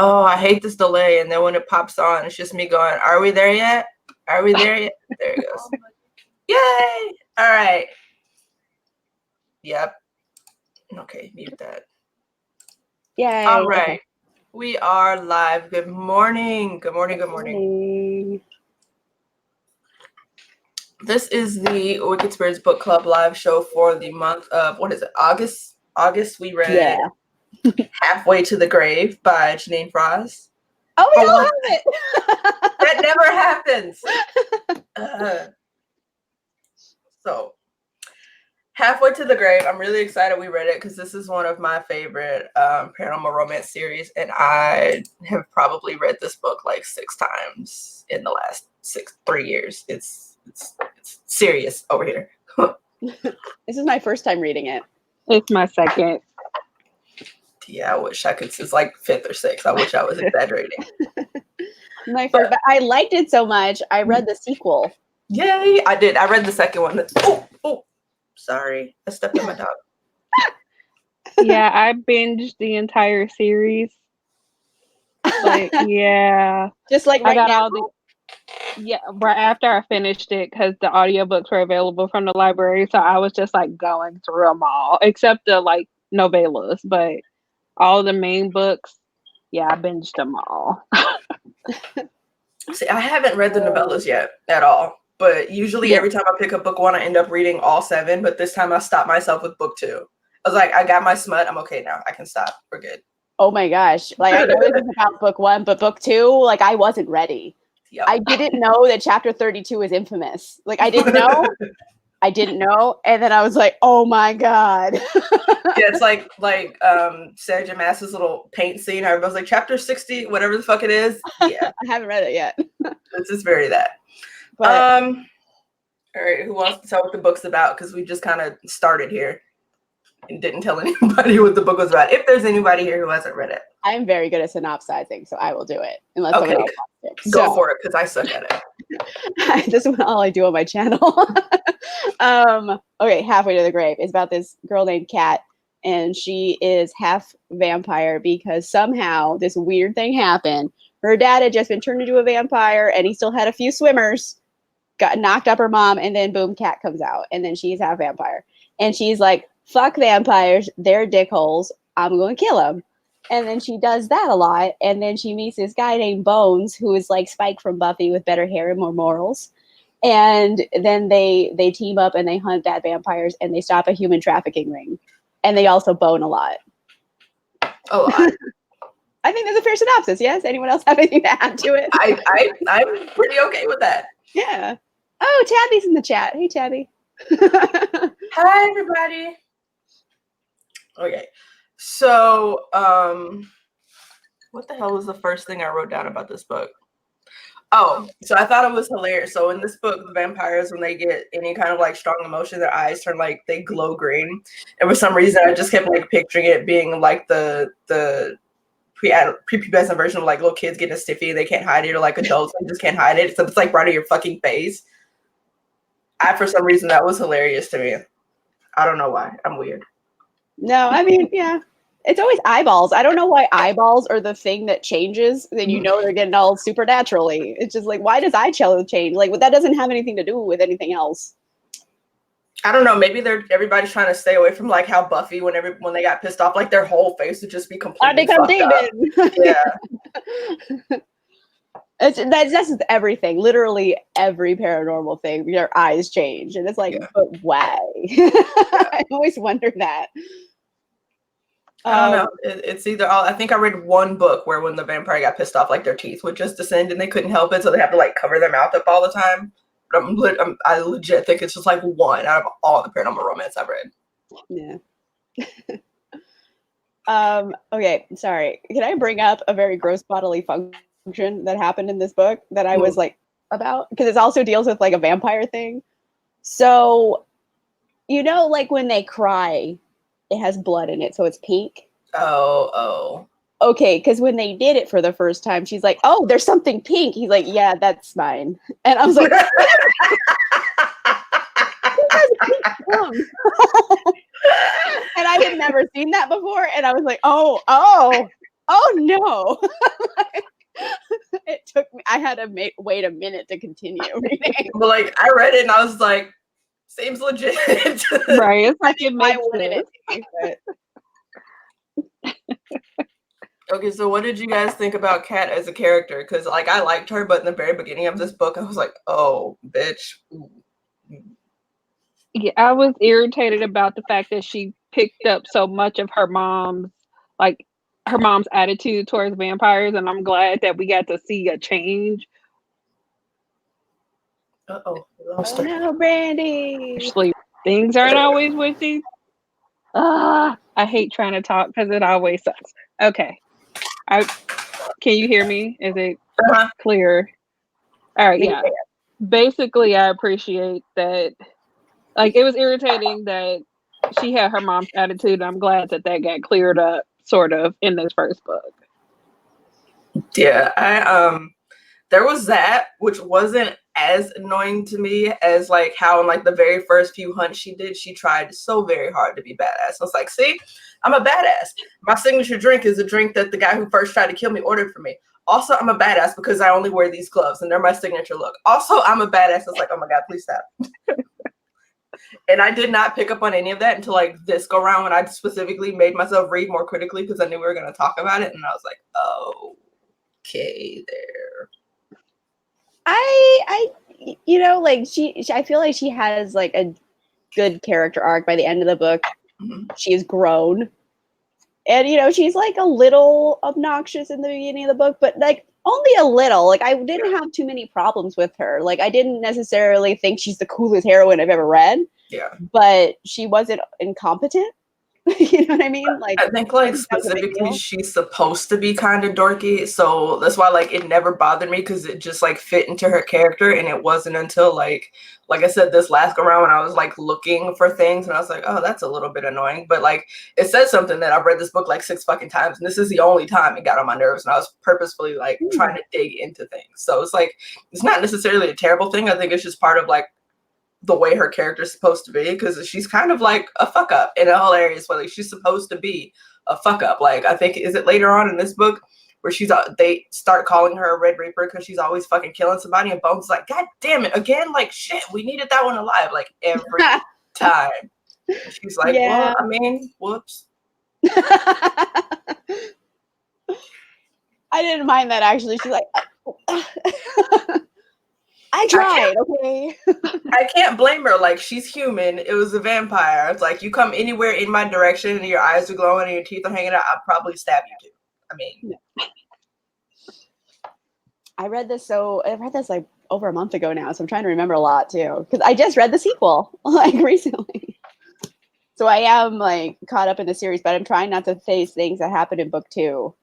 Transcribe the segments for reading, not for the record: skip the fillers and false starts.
Oh, I hate this delay. And then when it pops on, it's just me going, are we there yet? Are we there yet? There it goes. Yay! All right. Yep. Okay, mute that. Yay. All right. Okay. We are live. Good morning. Good morning. Good morning. This is the Wicked Spirits Book Club live show for the month of, what is it, August? August, we read Halfway to the Grave by Jeaniene Frost. Oh, we all have it. That never happens. So, Halfway to the Grave, I'm really excited we read it because this is one of my favorite paranormal romance series, and I have probably read this book like 6 times in the last 3 years. It's serious over here. This is my first time reading it. It's my second. Yeah, I wish I could. It's like 5th or 6th. I wish I was exaggerating. My first, but I liked it so much. I read the sequel. Yay! I did. I read the second one. Oh, sorry, I stepped on my dog. Yeah, I binged the entire series. Like, yeah, just like right I got now. all the. Yeah, right after I finished it, because the audiobooks were available from the library, so I was just like going through them all, except the like novellas, but all the main books, yeah, I binged them all. See, I haven't read the novellas yet at all, but usually every time I pick up book 1, I end up reading all 7, but this time I stopped myself with book 2. I was like, I got my smut, I'm okay now, I can stop, we're good. Oh my gosh, like I know this is about book 1, but book 2, like I wasn't ready. Yep. I didn't know that chapter 32 is infamous. Like I didn't know. And then I was like, oh my God. Yeah, it's like Sarah J. Maas's little paint scene. Everybody's like, chapter 60, whatever the fuck it is. Yeah. I haven't read it yet. It's just very that. But, all right, who wants to tell what the book's about? Because we just kind of started here and didn't tell anybody what the book was about. If there's anybody here who hasn't read it. I'm very good at synopsizing, so I will do it. Unless someone else wants to. Go for it, because I suck at it. This is all I do on my channel. Okay, Halfway to the Grave is about this girl named Kat, and she is half vampire because somehow this weird thing happened. Her dad had just been turned into a vampire, and he still had a few swimmers. Got knocked up her mom, and then boom, Kat comes out, and then she's half vampire, and she's like, "Fuck vampires, they're dickholes. I'm going to kill them." And then she does that a lot. And then she meets this guy named Bones, who is like Spike from Buffy with better hair and more morals. And then they team up and they hunt bad vampires and they stop a human trafficking ring. And they also bone a lot. A lot. I think that's a fair synopsis. Yes. Anyone else have anything to add to it? I'm pretty okay with that. Yeah. Oh, Tabby's in the chat. Hey, Tabby. Hi, everybody. Okay. So, what the hell was the first thing I wrote down about this book? Oh, so I thought it was hilarious. So in this book, the vampires, when they get any kind of like strong emotion, their eyes turn like they glow green. And for some reason, I just kept like picturing it being like the prepubescent version of like little kids getting a stiffy and they can't hide it, or like adults and just can't hide it. So it's like right in your fucking face. For some reason, that was hilarious to me. I don't know why. I'm weird. No, I mean, yeah. It's always eyeballs. I don't know why eyeballs are the thing that changes. Then you know they're getting all supernaturally. It's just like, why does eye color change? Like, that doesn't have anything to do with anything else. I don't know. Maybe everybody's trying to stay away from like how Buffy, when they got pissed off, like their whole face would just be completely fucked up. Yeah. That's just everything. Literally every paranormal thing, your eyes change, and it's like, but why? I always wonder that. I don't know. It's either all. I think I read one book where when the vampire got pissed off, like their teeth would just descend and they couldn't help it, so they have to like cover their mouth up all the time. But I legit think it's just like one out of all the paranormal romance I've read. Yeah. Okay. Sorry. Can I bring up a very gross bodily function that happened in this book that I was like about? Because it also deals with like a vampire thing. So, you know, like when they cry, it has blood in it, so it's pink. Oh. Okay, because when they did it for the first time, she's like, "Oh, there's something pink." He's like, "Yeah, that's mine." And I was like, and I had never seen that before, and I was like, "Oh, Oh no. It took me, I had to wait a minute to continue reading. But like I read it and I was like, seems legit. Right. It's like it Why makes wouldn't sense. it be? But Okay, so what did you guys think about Kat as a character? Because like I liked her, but in the very beginning of this book, I was like, oh, bitch. Ooh. Yeah, I was irritated about the fact that she picked up so much of her mom's attitude towards vampires, and I'm glad that we got to see a change. Uh-oh. oh no, Brandy. Actually, things aren't always what they. I hate trying to talk because it always sucks. Okay, can you hear me? Is it clear? All right, yeah. Basically, I appreciate that. Like, it was irritating that she had her mom's attitude. I'm glad that got cleared up, sort of, in this first book. Yeah, there was that, which wasn't as annoying to me as like how in like the very first few hunts she did, she tried so very hard to be badass. I was like, see, I'm a badass. My signature drink is a drink that the guy who first tried to kill me ordered for me. Also, I'm a badass because I only wear these gloves and they're my signature look. Also, I'm a badass. I was like, oh my God, please stop. And I did not pick up on any of that until like this go round when I specifically made myself read more critically because I knew we were going to talk about it. And I was like, oh, okay, there. I you know, like she I feel like she has like a good character arc by the end of the book. Mm-hmm. She has grown. And you know, she's like a little obnoxious in the beginning of the book, but like only a little. Like I didn't have too many problems with her. Like I didn't necessarily think she's the coolest heroine I've ever read. Yeah. But she wasn't incompetent. You know what I mean? Like I think like specifically she's supposed to be kind of dorky, so that's why like it never bothered me because it just like fit into her character. And it wasn't until like I said this last go around when I was like looking for things and I was like, oh, that's a little bit annoying. But like it says something that I've read this book like 6 fucking times and this is the only time it got on my nerves and I was purposefully like trying to dig into things. So it's like it's not necessarily a terrible thing. I think it's just part of like the way her character is supposed to be because she's kind of like a fuck up in a hilarious way. Like she's supposed to be a fuck up. Like I think is it later on in this book where they start calling her a Red Reaper because she's always fucking killing somebody and Bones is like, God damn it again, like shit, we needed that one alive like every time. And she's like, well, I mean, whoops. I didn't mind that actually. She's like, I tried, okay. I can't blame her. Like, she's human. It was a vampire. It's like, you come anywhere in my direction and your eyes are glowing and your teeth are hanging out, I'll probably stab you too. I mean. I read this like over a month ago now, so I'm trying to remember a lot too. Because I just read the sequel, like, recently. So I am, like, caught up in the series, but I'm trying not to face things that happened in book 2.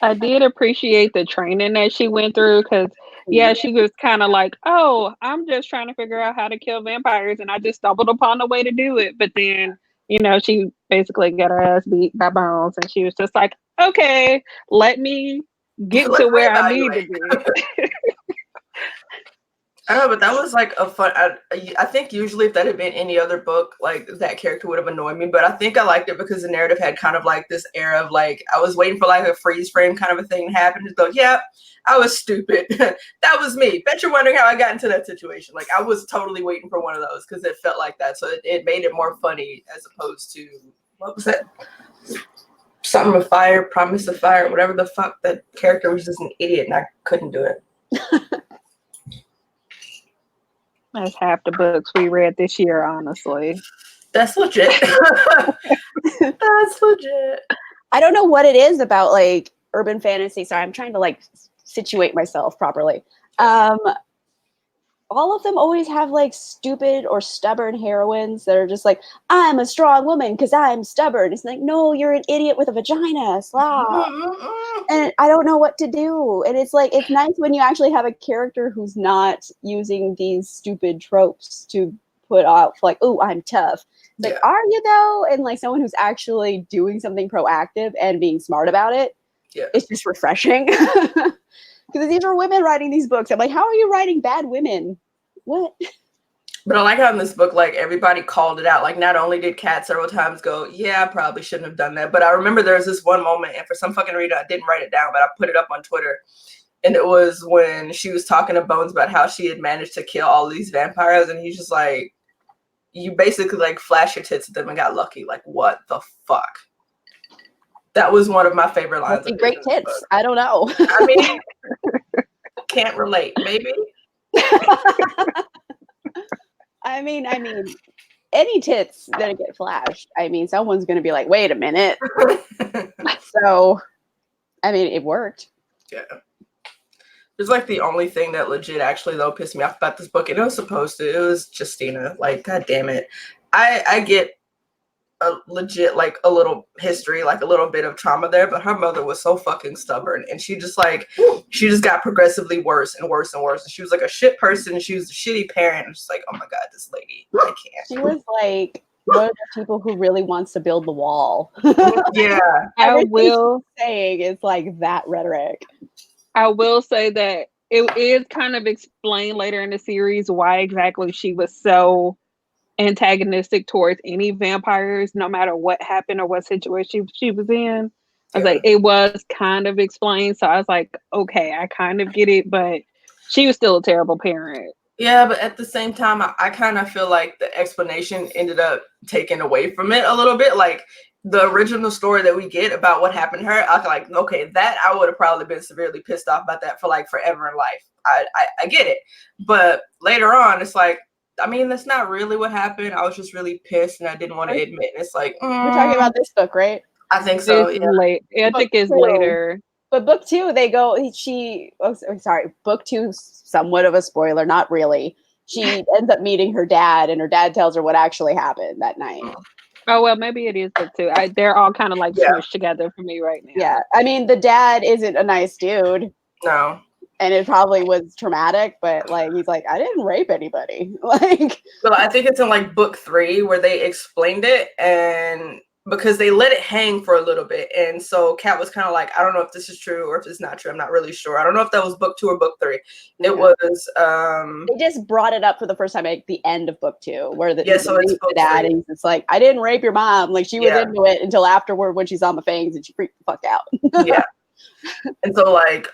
I did appreciate the training that she went through because, yeah, she was kind of like, oh, I'm just trying to figure out how to kill vampires, and I just stumbled upon a way to do it. But then, you know, she basically got her ass beat by Bones, and she was just like, okay, let me get to where I need to be. I don't know, but that was like a fun. I think usually if that had been any other book, like that character would have annoyed me. But I think I liked it because the narrative had kind of like this era of like I was waiting for like a freeze frame kind of a thing to happen. To go, yeah, I was stupid. That was me. Bet you're wondering how I got into that situation. Like I was totally waiting for one of those because it felt like that. So it made it more funny as opposed to what was that? Something of fire, promise of fire, whatever the fuck. That character was just an idiot, and I couldn't do it. That's half the books we read this year, honestly. That's legit. That's legit. I don't know what it is about like urban fantasy. Sorry, I'm trying to like situate myself properly. All of them always have like stupid or stubborn heroines that are just like, I'm a strong woman because I'm stubborn. It's like, no, you're an idiot with a vagina. Stop. And I don't know what to do. And it's like, it's nice when you actually have a character who's not using these stupid tropes to put off like, oh, I'm tough. It's like, are you though? And like someone who's actually doing something proactive and being smart about it. Yeah. It's just refreshing. Because these are women writing these books. I'm like, how are you writing bad women? What? But I like how in this book, like, everybody called it out. Like, not only did Kat several times go, yeah, I probably shouldn't have done that. But I remember there was this one moment, and for some fucking reason, I didn't write it down, but I put it up on Twitter. And it was when she was talking to Bones about how she had managed to kill all these vampires. And he's just like, you basically, like, flash your tits at them and got lucky. Like, what the fuck? That was one of my favorite lines. Great tits. I don't know. I mean, can't relate, maybe. I mean, any tits that get flashed, I mean, someone's going to be like, wait a minute. So, I mean, it worked. Yeah. It's like the only thing that legit actually, though, pissed me off about this book. And it was supposed to. It was Jeaniene. Like, god damn it. I get a legit, like, a little history, like a little bit of trauma there, but her mother was so fucking stubborn, and she just got progressively worse and worse and worse, and she was like a shit person, she was a shitty parent. I'm just like, oh my god, this lady, I can't. She was like one of the people who really wants to build the wall. Yeah. I will saying it's like that rhetoric. I will say that it is kind of explained later in the series why exactly she was so antagonistic towards any vampires, no matter what happened or what situation she was in. I was like, it was kind of explained, so I was like, okay, I kind of get it, but she was still a terrible parent. Yeah, but at the same time, I kind of feel like the explanation ended up taking away from it a little bit. Like, the original story that we get about what happened to her, I was like, okay, that I would have probably been severely pissed off about that for like forever in life. I get it. But later on, it's like, I mean, that's not really what happened. I was just really pissed and I didn't want to admit. And it's like, we're talking about this book, right? I think so. Yeah. I think it's later. But book 2, they go, book 2, somewhat of a spoiler, not really. She ends up meeting her dad, and her dad tells her what actually happened that night. Oh, well, maybe it is book 2. They're all kind of like smushed together for me right now. Yeah. I mean, the dad isn't a nice dude. No. And it probably was traumatic, but like, he's like, I didn't rape anybody. Like, so I think it's in like book 3 where they explained it, and because they let it hang for a little bit. And so Kat was kind of like, I don't know if this is true or if it's not true. I'm not really sure. I don't know if that was book 2 or book 3. It was they just brought it up for the first time at the end of book 2, where so it's book dad, and it's like, I didn't rape your mom. Like, she was into it until afterward when she's on the fangs and she freaked the fuck out. Yeah. And so like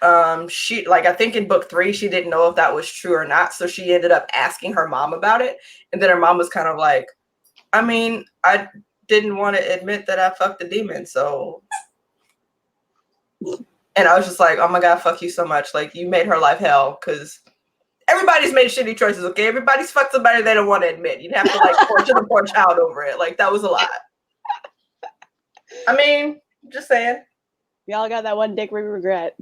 she, like, I think in book 3 she didn't know if that was true or not, so she ended up asking her mom about it, and then her mom was kind of like, I mean, I didn't want to admit that I fucked the demon, so. And I was just like, oh my god, fuck you so much. Like, you made her life hell, because everybody's made shitty choices, okay? Everybody's fucked somebody they don't want to admit. You'd have to like torture the poor child over it. Like, that was a lot. I mean, just saying. Y'all got that one dick we regret.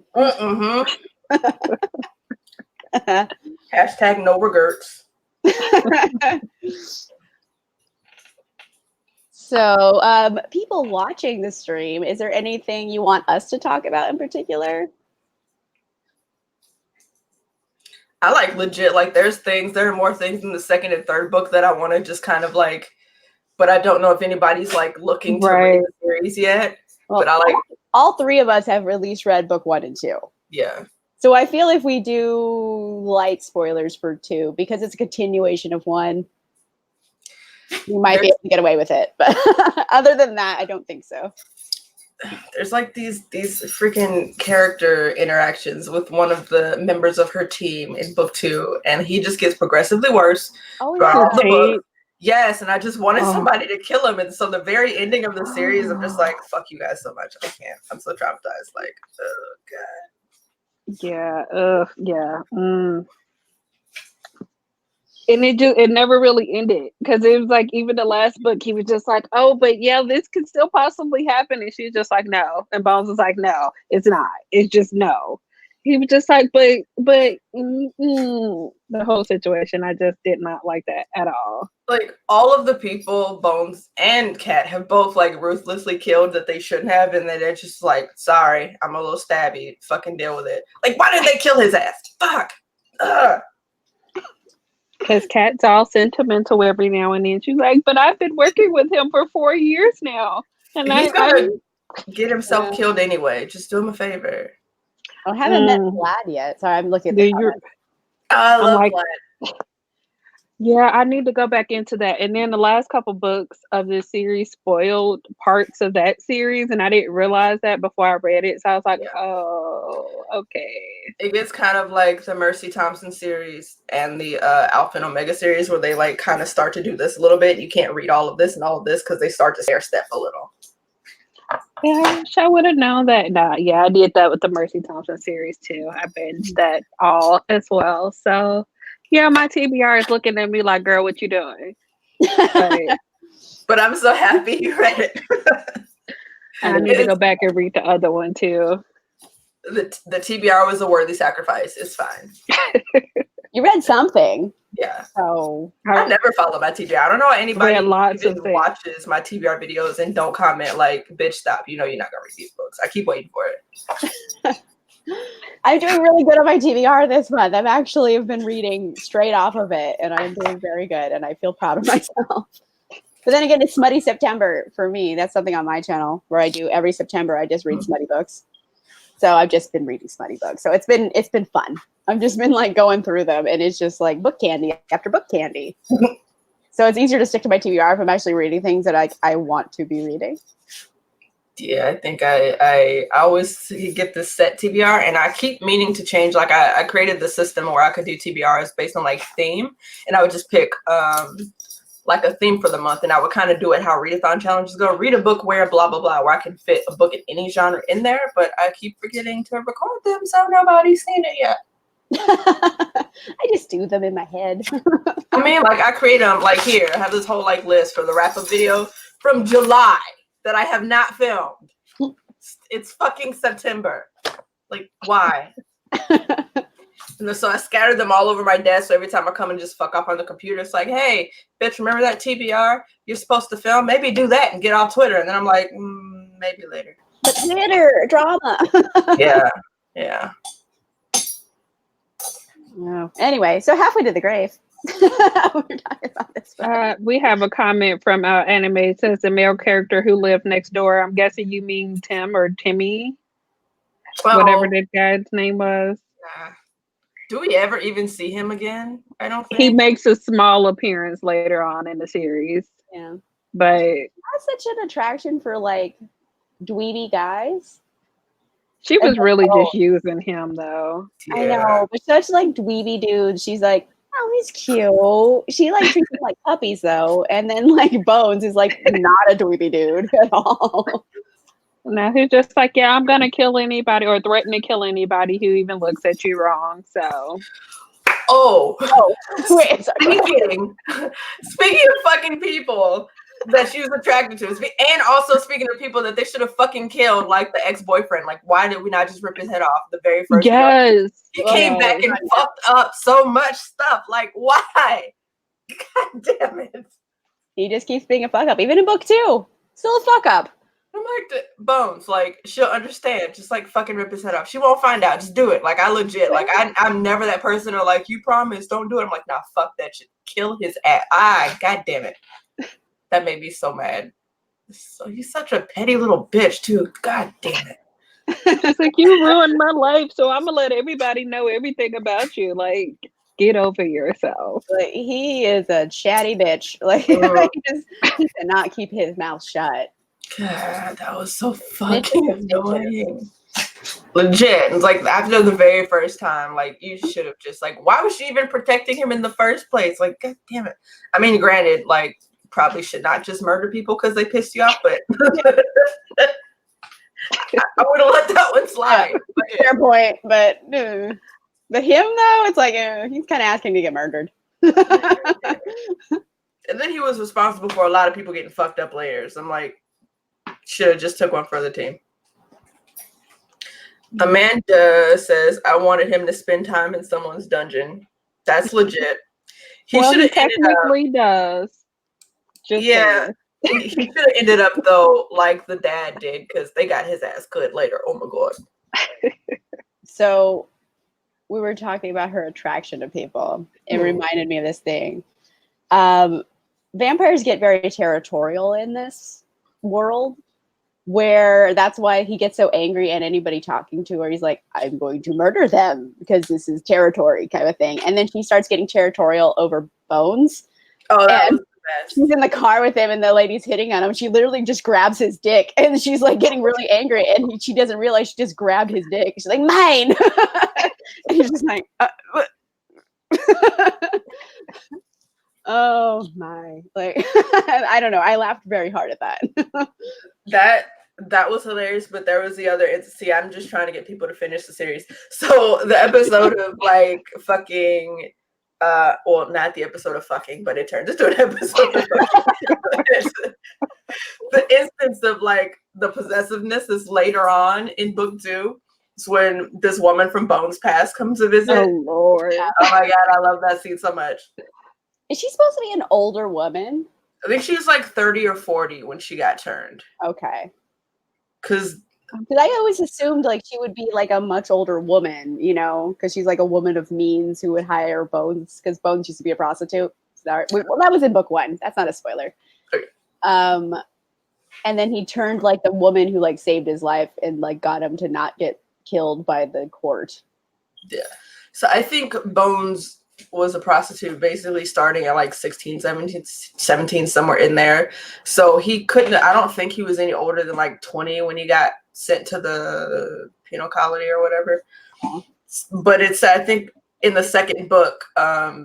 Hashtag no regrets. So, people watching the stream, is there anything you want us to talk about in particular? I like legit, like, there are more things in the second and third book that I want to just kind of like, but I don't know if anybody's like looking to read the series yet. Well, but I like all 3 of us have at least read book 1 and 2. Yeah. So I feel if we do light spoilers for 2, because it's a continuation of 1, we might be able to get away with it. But other than that, I don't think so. There's like these freaking character interactions with one of the members of her team in book 2, and he just gets progressively worse. Oh, yeah. The book. Yes, and I just wanted somebody to kill him, and so the very ending of the series, I'm just like, fuck you guys so much. I can't. I'm so traumatized. Like, oh god. Yeah. Yeah. And it never really ended, because it was like, even the last book, he was just like, oh, but yeah, this could still possibly happen, and she's just like, no, and Bones was like, no, it's not. It's just no. He was just like, but the whole situation, I just did not like that at all. Like, all of the people Bones and Kat have both like ruthlessly killed that they shouldn't have, and then they're just like, sorry, I'm a little stabby, fucking deal with it. Like, why did they kill his ass? Fuck. Because Kat's all sentimental every now and then. She's like, but I've been working with him for 4 years now, and he's gonna get himself killed anyway. Just do him a favor. I haven't met Vlad yet, so I'm looking at I love Vlad. Yeah, I need to go back into that. And then the last couple books of this series spoiled parts of that series, and I didn't realize that before I read it. So I was like, oh, okay. It gets kind of like the Mercy Thompson series and the Alpha and Omega series, where they like kind of start to do this a little bit. You can't read all of this and all of this because they start to stair step a little. Yeah, I wish I would have known that. Nah, yeah, I did that with the Mercy Thompson series too. I binged that all as well. So yeah, my TBR is looking at me like, girl, what you doing? But I'm so happy you read it. I need to go back and read the other one too. The TBR was a worthy sacrifice. It's fine. You read something. Yeah. So I never follow my TBR. I don't know anybody even watches my TBR videos and don't comment like, bitch, stop. You know you're not gonna read these books. I keep waiting for it. I'm doing really good on my TBR this month. I've actually been reading straight off of it, and I'm doing very good, and I feel proud of myself. But then again, it's Smutty September for me. That's something on my channel where I do every September. I just read smutty books. So I've just been reading smutty books. So it's been fun. I've just been like going through them, and it's just like book candy after book candy. So it's easier to stick to my TBR if I'm actually reading things that I want to be reading. Yeah, I think I always get this set TBR, and I keep meaning to change. Like I created the system where I could do TBRs based on like theme, and I would just pick like a theme for the month, and I would kind of do it how readathon challenges go. Read a book where blah blah blah, where I can fit a book in any genre in there, but I keep forgetting to record them, so nobody's seen it yet. I just do them in my head. I mean, like I create them like here. I have this whole like list for the wrap up video from July that I have not filmed. It's fucking September. Like, why? And so I scattered them all over my desk. So every time I come and just fuck up on the computer, it's like, hey, bitch, remember that TBR you're supposed to film? Maybe do that and get off Twitter. And then I'm like, maybe later. But Twitter drama. Yeah. No. Anyway, so halfway to the grave. We're talking about this. We have a comment from Anime. It says the male character who lived next door. I'm guessing you mean Tim or Timmy, whatever that guy's name was. Do we ever even see him again? I don't think. He makes a small appearance later on in the series. Yeah. But that's such an attraction for like dweeby guys. She was really just using him though. Yeah. I know, but such like dweeby dudes. She's like, oh, he's cute. She like treats them like puppies though. And then like Bones is like not a dweeby dude at all. No, he's just like, yeah, I'm gonna kill anybody or threaten to kill anybody who even looks at you wrong. So wait, speaking of fucking people that she was attracted to, and also speaking of people that they should have fucking killed, like the ex-boyfriend. Like, why did we not just rip his head off the very first Yes. He came back and fucked up so much stuff. Like, why? God damn it. He just keeps being a fuck up. Even in book 2. Still a fuck up. I'm like, Bones, like, she'll understand. Just, like, fucking rip his head off. She won't find out. Just do it. Like, I legit, like, I'm never that person or, like, you promise, don't do it. I'm like, nah, fuck that shit. Kill his ass. God damn it. That made me so mad. So he's such a petty little bitch, too. God damn it. It's like, you ruined my life, so I'm going to let everybody know everything about you. Like, get over yourself. Like, he is a chatty bitch. Like, he cannot keep his mouth shut. God, that was so fucking annoying. Legit. It's like after the very first time, like you should have just like, why was she even protecting him in the first place? Like, god damn it. I mean, granted, like probably should not just murder people because they pissed you off, but I would have let that one slide. Fair point, but him though, it's like he's kind of asking to get murdered. And then he was responsible for a lot of people getting fucked up layers. I'm like, should have just took one for the team. Amanda says, I wanted him to spend time in someone's dungeon. That's legit. He technically does. Just he should have ended up though like the dad did because they got his ass cut later. Oh my god. So we were talking about her attraction to people. It reminded me of this thing. Vampires get very territorial in this world, where that's why he gets so angry at anybody talking to her. He's like, I'm going to murder them because this is territory kind of thing. And then she starts getting territorial over Bones. Oh, that And was the best. she's in the car with him, and the lady's hitting on him. She literally just grabs his dick, and she's like getting really angry, and she doesn't realize she just grabbed his dick. She's like, mine. And he's just like, oh my, like I don't know. I laughed very hard at that. That was hilarious, but there was the other. See, I'm just trying to get people to finish the series. So the episode of like fucking, well, not the episode of fucking, but it turns into an episode of fucking. The instance of like the possessiveness is later on in book 2. It's when this woman from Bones Past comes to visit. Oh Lord! Oh my god, I love that scene so much. Is she supposed to be an older woman? I think she was like 30 or 40 when she got turned. Okay. Because I always assumed like she would be like a much older woman, you know, because she's like a woman of means who would hire Bones, because Bones used to be a prostitute. Well, that was in book 1. That's not a spoiler. Okay. And then he turned like the woman who like saved his life and like got him to not get killed by the court. Yeah. So I think Bones was a prostitute basically starting at like 16, 17, somewhere in there. So he couldn't, I don't think he was any older than like 20 when he got sent to the penal colony or whatever. But it's, I think in the second book, I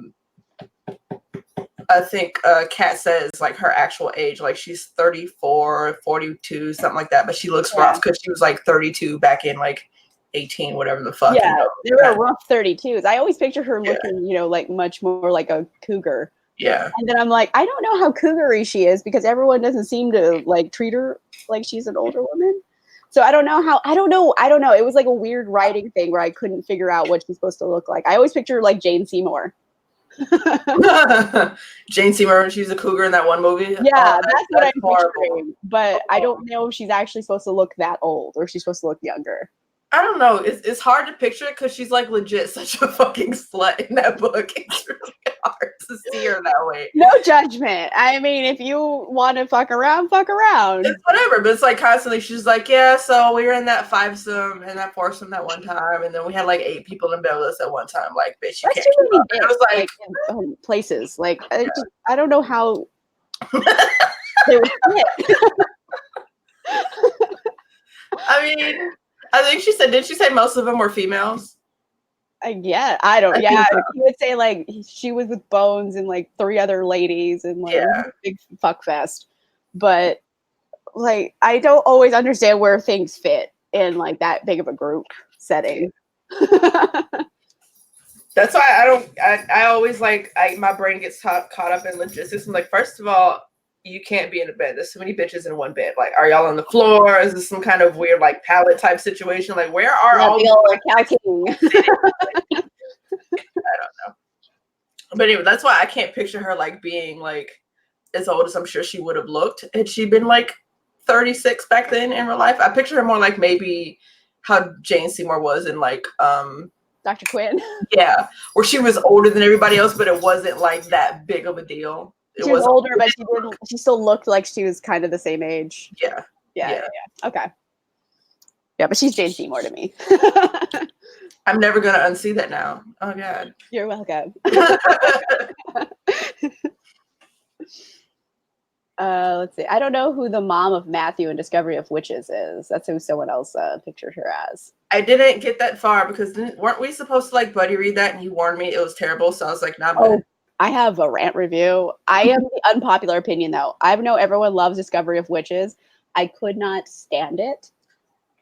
think Kat says like her actual age, like she's 34, 42, something like that. But she looks rough because she was like 32 back in like 18, whatever the fuck. Yeah, they were rough 32s. I always picture her looking, you know, like much more like a cougar. Yeah. And then I'm like, I don't know how cougary she is because everyone doesn't seem to like treat her like she's an older woman. So I don't know. It was like a weird writing thing where I couldn't figure out what she's supposed to look like. I always picture like Jane Seymour. Jane Seymour when she's a cougar in that one movie. Yeah, that's what I'm picturing. But I don't know if she's actually supposed to look that old or if she's supposed to look younger. I don't know. It's hard to picture it because she's like legit such a fucking slut in that book. It's really hard to see her that way. No judgment. I mean, if you want to fuck around, fuck around. It's whatever, but it's like constantly she's like, yeah, so we were in that 5-some and that 4-some that one time, and then we had like 8 people in bed with us at one time. Like, bitch, you can't keep up. It was like in places. Like, I don't know how they would fit. I mean, I think she said, did she say most of them were females? Yeah, I don't. Yeah, he would say like she was with Bones and like 3 other ladies and like big fuck fest. But like, I don't always understand where things fit in like that big of a group setting. That's why I always like, my brain gets caught up in logistics. I'm like, first of all, you can't be in a bed. There's so many bitches in one bed. Like, are y'all on the floor? Is this some kind of weird like pallet type situation? Like, where are all the cow king? I don't know. But anyway, that's why I can't picture her like being like as old as I'm sure she would have looked had she been like 36 back then in real life. I picture her more like maybe how Jane Seymour was in like Dr. Quinn. Yeah, where she was older than everybody else, but it wasn't like that big of a deal. She was older, but she still looked like she was kind of the same age. Yeah. Okay. Yeah, but she's Jane Seymour to me. I'm never gonna unsee that now. Oh God. You're welcome. Let's see. I don't know who the mom of Matthew in Discovery of Witches is. That's who someone else pictured her as. I didn't get that far because weren't we supposed to like buddy read that and you warned me it was terrible, so I was like, nah, oh, I have a rant review. I am the unpopular opinion though. I know everyone loves Discovery of Witches. I could not stand it.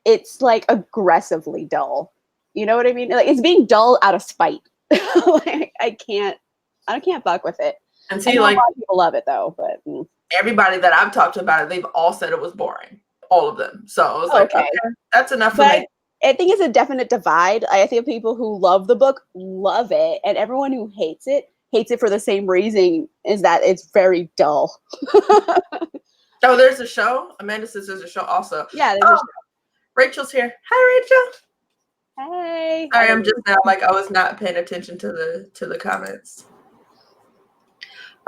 It's like aggressively dull. You know what I mean? Like, it's being dull out of spite. Like, I can't fuck with it. And see, like, like, a lot of people love it though, but everybody that I've talked to about it, they've all said it was boring. All of them. So I was like, okay, that's enough for me. I think it's a definite divide. I think people who love the book love it, and everyone who hates it for the same reason, is that it's very dull. Oh, there's a show? Amanda says there's a show also. Yeah, there's a show. Rachel's here. Hi, Rachel. Hey. Sorry, I'm just now like I was not paying attention to the comments.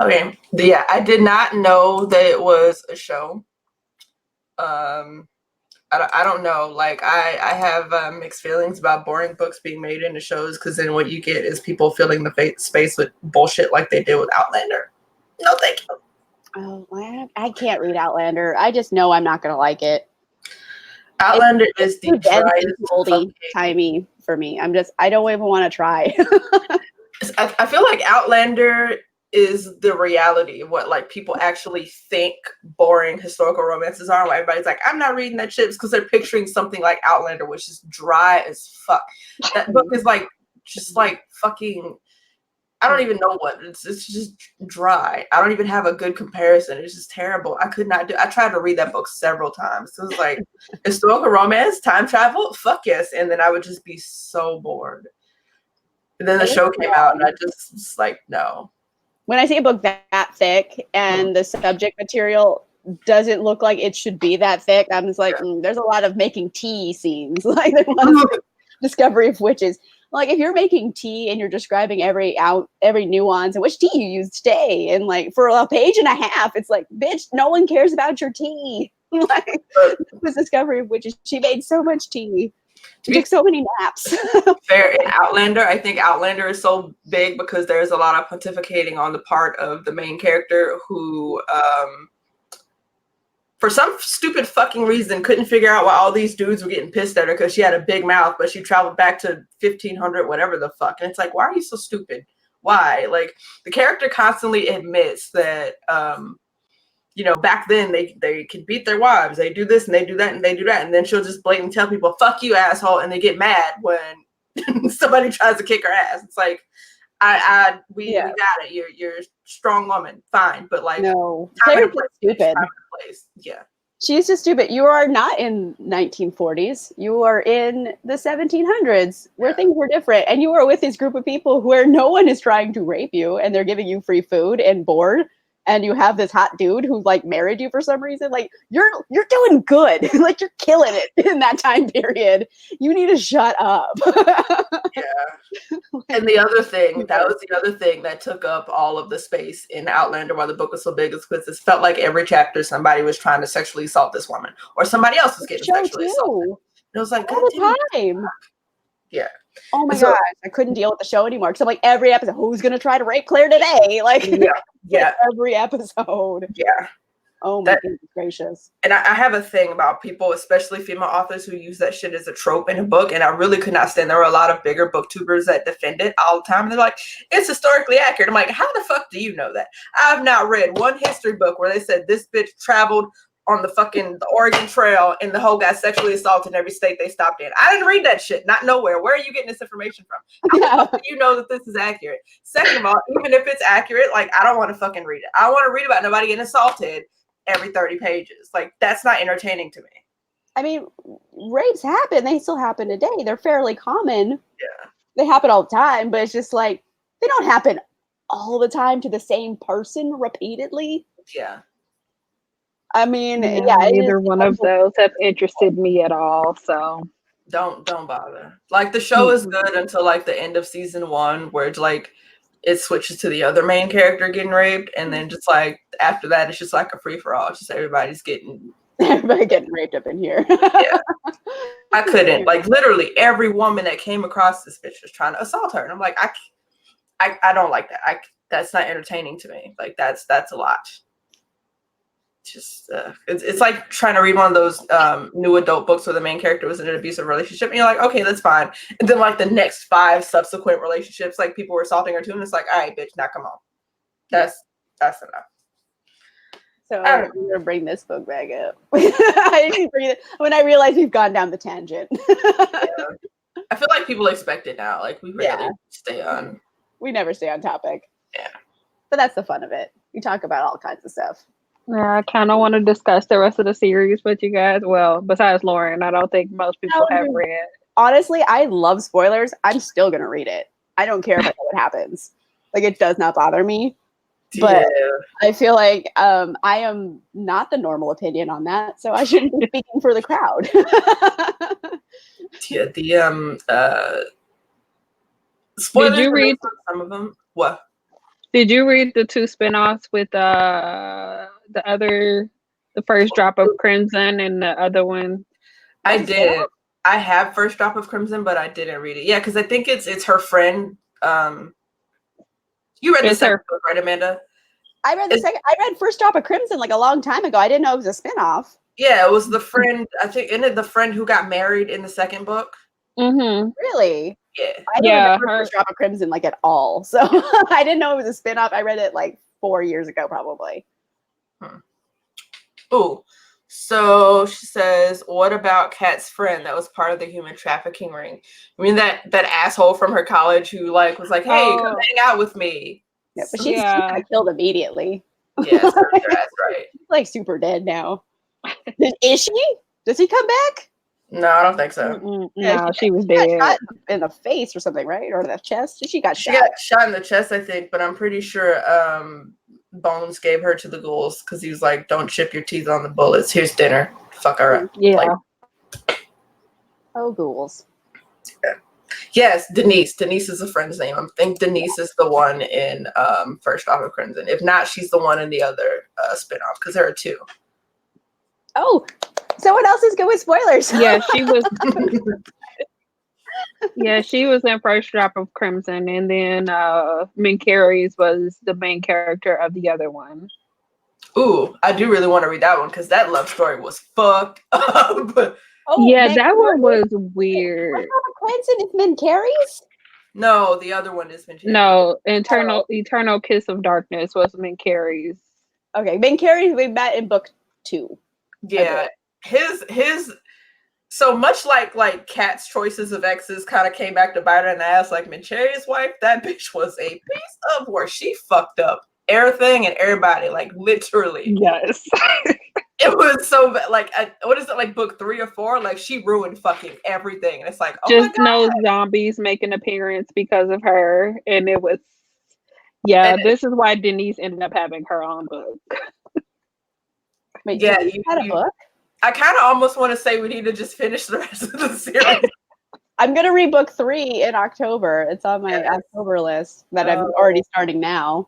Okay. Yeah, I did not know that it was a show. I don't know. Like I have mixed feelings about boring books being made into shows, because then what you get is people filling the space with bullshit like they did with Outlander. No, thank you. Oh, I can't read Outlander. I just know I'm not gonna like it. Outlander is the driest, oldie timey for me. I don't even want to try. I feel like Outlander is the reality of what like people actually think boring historical romances are. Where everybody's like, I'm not reading that shit, because they're picturing something like Outlander, which is dry as fuck. That book is like just like fucking. I don't even know what it's just dry. I don't even have a good comparison. It's just terrible. I could not do. I tried to read that book several times. So it was like historical romance, time travel, fuck yes, and then I would just be so bored. And then the show came out, and I just was like, no. When I see a book that thick and the subject material doesn't look like it should be that thick, I'm just like, there's a lot of making tea scenes. Like there was Discovery of Witches. Like if you're making tea and you're describing every nuance and which tea you used today, and like for a page and a half, it's like, bitch, no one cares about your tea. Like it was Discovery of Witches. She made so much tea. She took so many naps. Fair in Outlander, I think Outlander is so big because there's a lot of pontificating on the part of the main character who, for some stupid fucking reason, couldn't figure out why all these dudes were getting pissed at her because she had a big mouth, but she traveled back to 1500, whatever the fuck. And it's like, why are you so stupid? Why? Like, the character constantly admits that, you know, back then they could beat their wives. They do this and they do that and they do that. And then she'll just blatantly tell people, fuck you, asshole. And they get mad when somebody tries to kick her ass. It's like, we got it. You're a strong woman. Fine. But like, no, Claire's stupid. Yeah. She's just stupid. You are not in 1940s. You are in the 1700s where things were different. And you are with this group of people where no one is trying to rape you and they're giving you free food and board. And you have this hot dude who like married you for some reason. Like you're doing good. Like you're killing it in that time period. You need to shut up. Yeah. And the other thing, that was the other thing that took up all of the space in Outlander why the book was so big, is because it felt like every chapter somebody was trying to sexually assault this woman or somebody else was getting sexually assaulted. It was like all the time. Yeah. Oh my gosh, I couldn't deal with the show anymore. Because I'm like, every episode, who's gonna try to rape Claire today? Like, yeah. Every episode. Yeah. Oh my goodness gracious. And I have a thing about people, especially female authors, who use that shit as a trope in a book. And I really could not stand. There were a lot of bigger booktubers that defend it all the time. And they're like, it's historically accurate. I'm like, how the fuck do you know that? I've not read one history book where they said this bitch traveled on the Oregon Trail and the hoe got sexually assaulted in every state they stopped in. I didn't read that shit. Not nowhere. Where are you getting this information from? How the fuck do you know that this is accurate? Second of all, even if it's accurate, like, I don't want to fucking read it. I want to read about nobody getting assaulted every 30 pages. Like, that's not entertaining to me. I mean, rapes happen. They still happen today. They're fairly common. Yeah. They happen all the time, but it's just like, they don't happen all the time to the same person repeatedly. Yeah. I mean, neither one of those have interested me at all. So don't bother. Like, the show is good until like the end of season 1, where it's like it switches to the other main character getting raped, and then just like after that, it's just like a free for all. Just everybody getting raped up in here. Yeah. I couldn't. Like, literally every woman that came across this bitch was trying to assault her, and I'm like, I don't like that. That's not entertaining to me. Like, that's a lot. Just it's like trying to read one of those new adult books where the main character was in an abusive relationship, and you're like, okay, that's fine. And then like the next 5 subsequent relationships, like people were assaulting her too, and it's like, all right, bitch, now come on, that's enough. So I'm gonna bring this book back up. I didn't bring it when I realized we've gone down the tangent. Yeah. I feel like people expect it now. Like, we rarely stay on. We never stay on topic. Yeah, but that's the fun of it. We talk about all kinds of stuff. Yeah, I kind of want to discuss the rest of the series with you guys. Well, besides Lauren, I don't think most people have read. Honestly, I love spoilers. I'm still going to read it. I don't care about what happens. Like, it does not bother me. But I feel like I am not the normal opinion on that, so I shouldn't be speaking for the crowd. Spoilers. Did you read some of them? What? Did you read the 2 spinoffs with the first drop of Crimson and the other one? I did. I have First Drop of Crimson, but I didn't read it. Yeah, because I think it's her friend. You read the second book, right, Amanda? I read the second. I read First Drop of Crimson like a long time ago. I didn't know it was a spinoff. Yeah, it was the friend. I think isn't it the friend who got married in the second book? Mm-hmm. Really? Yeah. I don't remember First Drop of Crimson like at all, so I didn't know it was a spinoff. I read it like 4 years ago, probably. Ooh. So she says, what about Kat's friend that was part of the human trafficking ring? I mean that asshole from her college who like was like, hey, come hang out with me. Yeah, but she got killed immediately. Yeah, that's right. She's like super dead now. Is she? Does he come back? No, I don't think so. No, she was dead. Shot in the face or something, right? Or the chest? She got shot in the chest, I think, but I'm pretty sure Bones gave her to the ghouls because he was like, don't chip your teeth on the bullets. Here's dinner. Fuck her up. Yeah. Oh, ghouls. Yeah. Yes, Denise. Denise is a friend's name. I think Denise is the one in First Drop of Crimson. If not, she's the one in the other spinoff because there are two. Oh, someone else is good with spoilers. Yeah, she was. Yeah, she was in First Drop of Crimson, and then Min Carries was the main character of the other one. Ooh, I do really want to read that one because that love story was fucked up. Yeah, that one was weird. First Drop of Crimson is Min Carries? No, the other one is Min Carries. No, Eternal Kiss of Darkness was Min Carries. Okay, Min Carries we met in book 2. Yeah, his so much like Kat's choices of exes kind of came back to bite her in the ass. Like Mancheri's wife, that bitch was a piece of work. She fucked up everything and everybody, like literally. Yes, it was so bad. Like what is it, like book 3 or 4? Like she ruined fucking everything. And it's like, oh just my God. no zombies make an appearance because of her, and it was this is why Denise ended up having her own book. Wait, yeah, you had a book? I kind of almost want to say we need to just finish the rest of the series. I'm going to read book 3 in October. It's on my October list that I'm already starting now.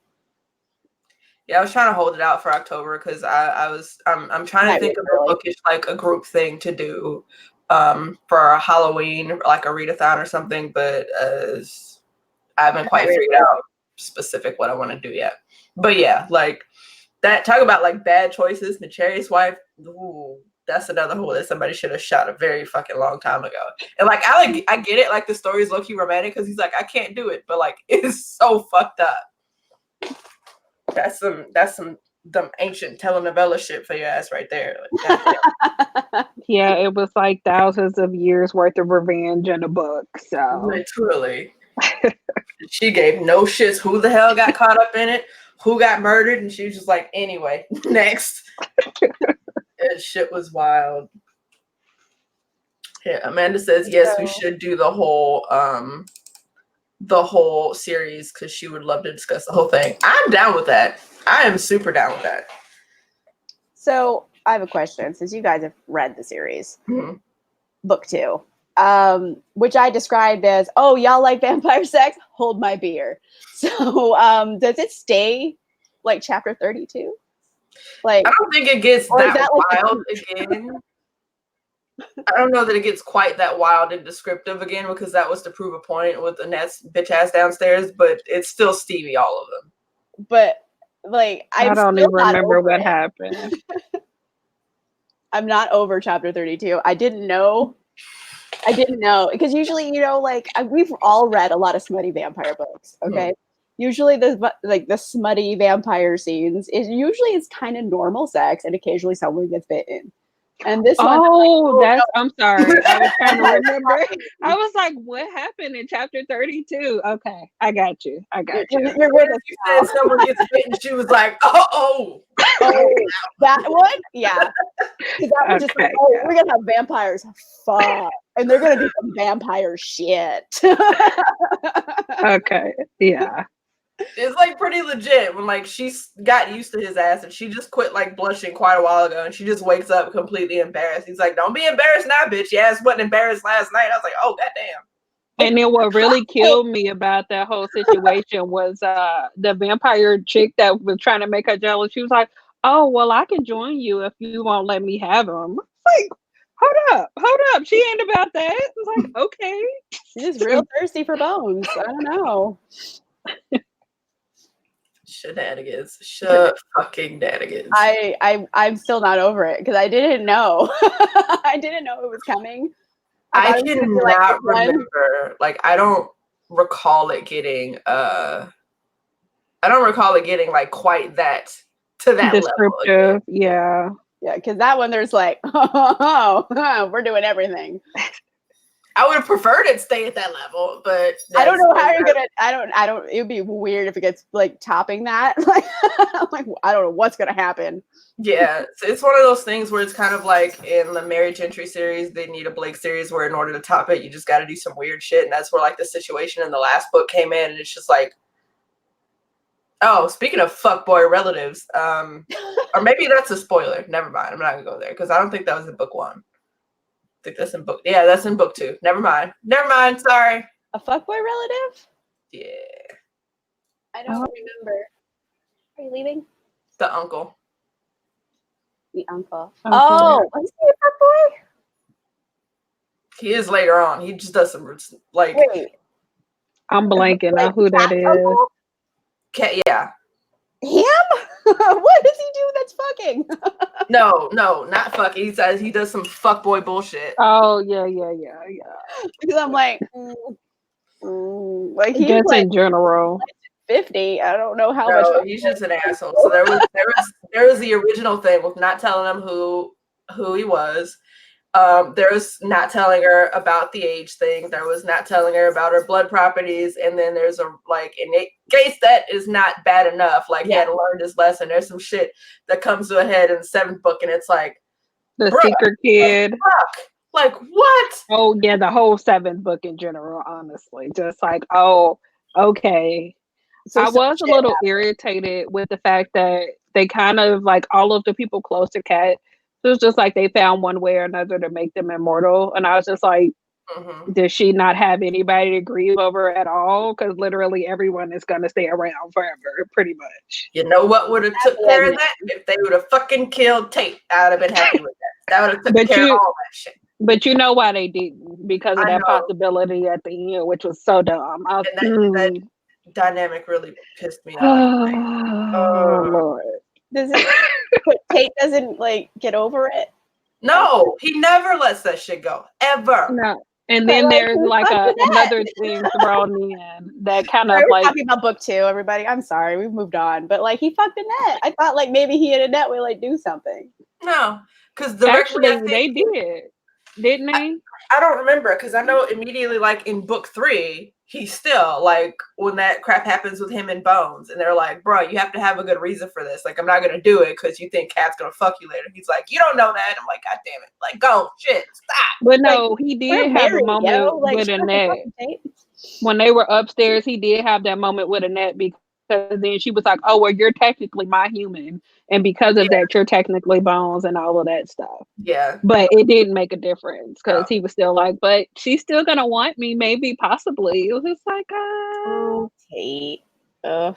Yeah, I was trying to hold it out for October because I'm trying to think of a bookish like a group thing to do for a Halloween, like a readathon or something, but I haven't quite figured out specific what I want to do yet. But yeah, like that, talk about like bad choices. Mancheri's wife, ooh, that's another hole that somebody should have shot a very fucking long time ago. And like I get it, like the story is low-key romantic because he's like, I can't do it, but like it's so fucked up. That's some dumb ancient telenovela shit for your ass right there. Like, yeah, it was like thousands of years worth of revenge in a book. So literally. She gave no shits who the hell got caught up in it, who got murdered, and she was just like, anyway, next. That shit was wild. Yeah, Amanda says yes, we should do the whole series because she would love to discuss the whole thing. I'm down with that. I am super down with that. So I have a question. Since you guys have read the series, book 2, which I described as, oh, y'all like vampire sex? Hold my beer. So does it stay like chapter 32? Like, I don't think it gets that wild again. I don't know that it gets quite that wild and descriptive again because that was to prove a point with Annette's bitch ass downstairs, but it's still steamy, all of them. But like, I don't even remember what happened. I'm not over chapter 32. I didn't know because usually, you know, like we've all read a lot of smutty vampire books. Okay. Usually the smutty vampire scenes it's kind of normal sex and occasionally someone gets bitten. And this one, I'm sorry. I was trying to remember. I was like, what happened in chapter 32? Okay, I got you. You're with us. You said someone gets bitten. She was like, oh, that one? Yeah. That was just like, we're going to have vampires. Fuck. And they're going to do some vampire shit. Okay. Yeah. It's like pretty legit when like she got used to his ass and she just quit like blushing quite a while ago and she just wakes up completely embarrassed. He's like, don't be embarrassed now, bitch. Your ass wasn't embarrassed last night. I was like, oh, goddamn. And then what really killed me about that whole situation was the vampire chick that was trying to make her jealous. She was like, oh, well, I can join you if you won't let me have him. Like, hold up. She ain't about that. It's like, okay. She's just real thirsty for bones. I don't know. Shenanigans. Fucking danigans. I'm still not over it because I didn't know. I didn't know it was coming. I cannot remember. Like, I don't recall it getting like quite that to that descriptive level. Yeah, because that one there's like, oh, we're doing everything. I would have preferred it stay at that level, but I don't know how you're gonna. I don't. It would be weird if it gets like topping that. Like, I don't know what's gonna happen. Yeah, so it's one of those things where it's kind of like in the Mary Gentry series, they need a Blake series where in order to top it, you just got to do some weird shit, and that's where like the situation in the last book came in, and it's just like, oh, speaking of fuckboy relatives, or maybe that's a spoiler. Never mind, I'm not gonna go there because I don't think that was in book 1. I think that's in book. Yeah, that's in book 2. Never mind. Sorry. A fuckboy relative? Yeah. I don't remember. Are you leaving? The uncle. The uncle. Oh, was he a fuckboy? He is later on. He just does some like. Wait. I'm blanking on who that is. Uncle? Yeah. Him? What does he do that's fucking? No, not fucking. He says he does some fuckboy bullshit. Oh, yeah. Because I'm like, like he's just like in general. 50. I don't know how no, much. He's just an asshole. So there was the original thing with not telling him who he was. There was not telling her about the age thing. There was not telling her about her blood properties. And then there's a like in case that is not bad enough. Like he had learned his lesson. There's some shit that comes to a head in the 7th book, and it's like the secret kid. Like what? Oh yeah, the whole 7th book in general. Honestly, just like okay. So I was a little irritated with the fact that they kind of like all of the people close to Kat. It was just like they found one way or another to make them immortal. And I was just like, does she not have anybody to grieve over at all? Because literally everyone is going to stay around forever, pretty much. You know what would have took care of that? If they would have fucking killed Tate, I would have been happy with that. That would have took care of all that shit. But you know why they didn't? Because of that possibility at the end, which was so dumb. That dynamic really pissed me off. Oh, Lord. Tate doesn't like get over it? No, he never lets that shit go. Ever. No. And then there's like another thing thrown in that kind of like talking about book 2, everybody. I'm sorry, we've moved on. But like he fucked Annette. I thought like maybe he and Annette would like do something. No, because actually they did. Didn't they? I don't remember because I know immediately, like in book 3, he's still like when that crap happens with him and Bones, and they're like, "Bro, you have to have a good reason for this. Like, I'm not gonna do it because you think Kat's gonna fuck you later." He's like, "You don't know that." I'm like, "God damn it! Like, go, shit, stop." But no, he did have a moment with Annette when they were upstairs. He did have that moment with Annette because then she was like, "Oh, well, you're technically my human, and because of that, you're technically Bones and all of that stuff." Yeah, but it didn't make a difference because he was still like, "But she's still gonna want me, maybe, possibly." It was just like, Tate. I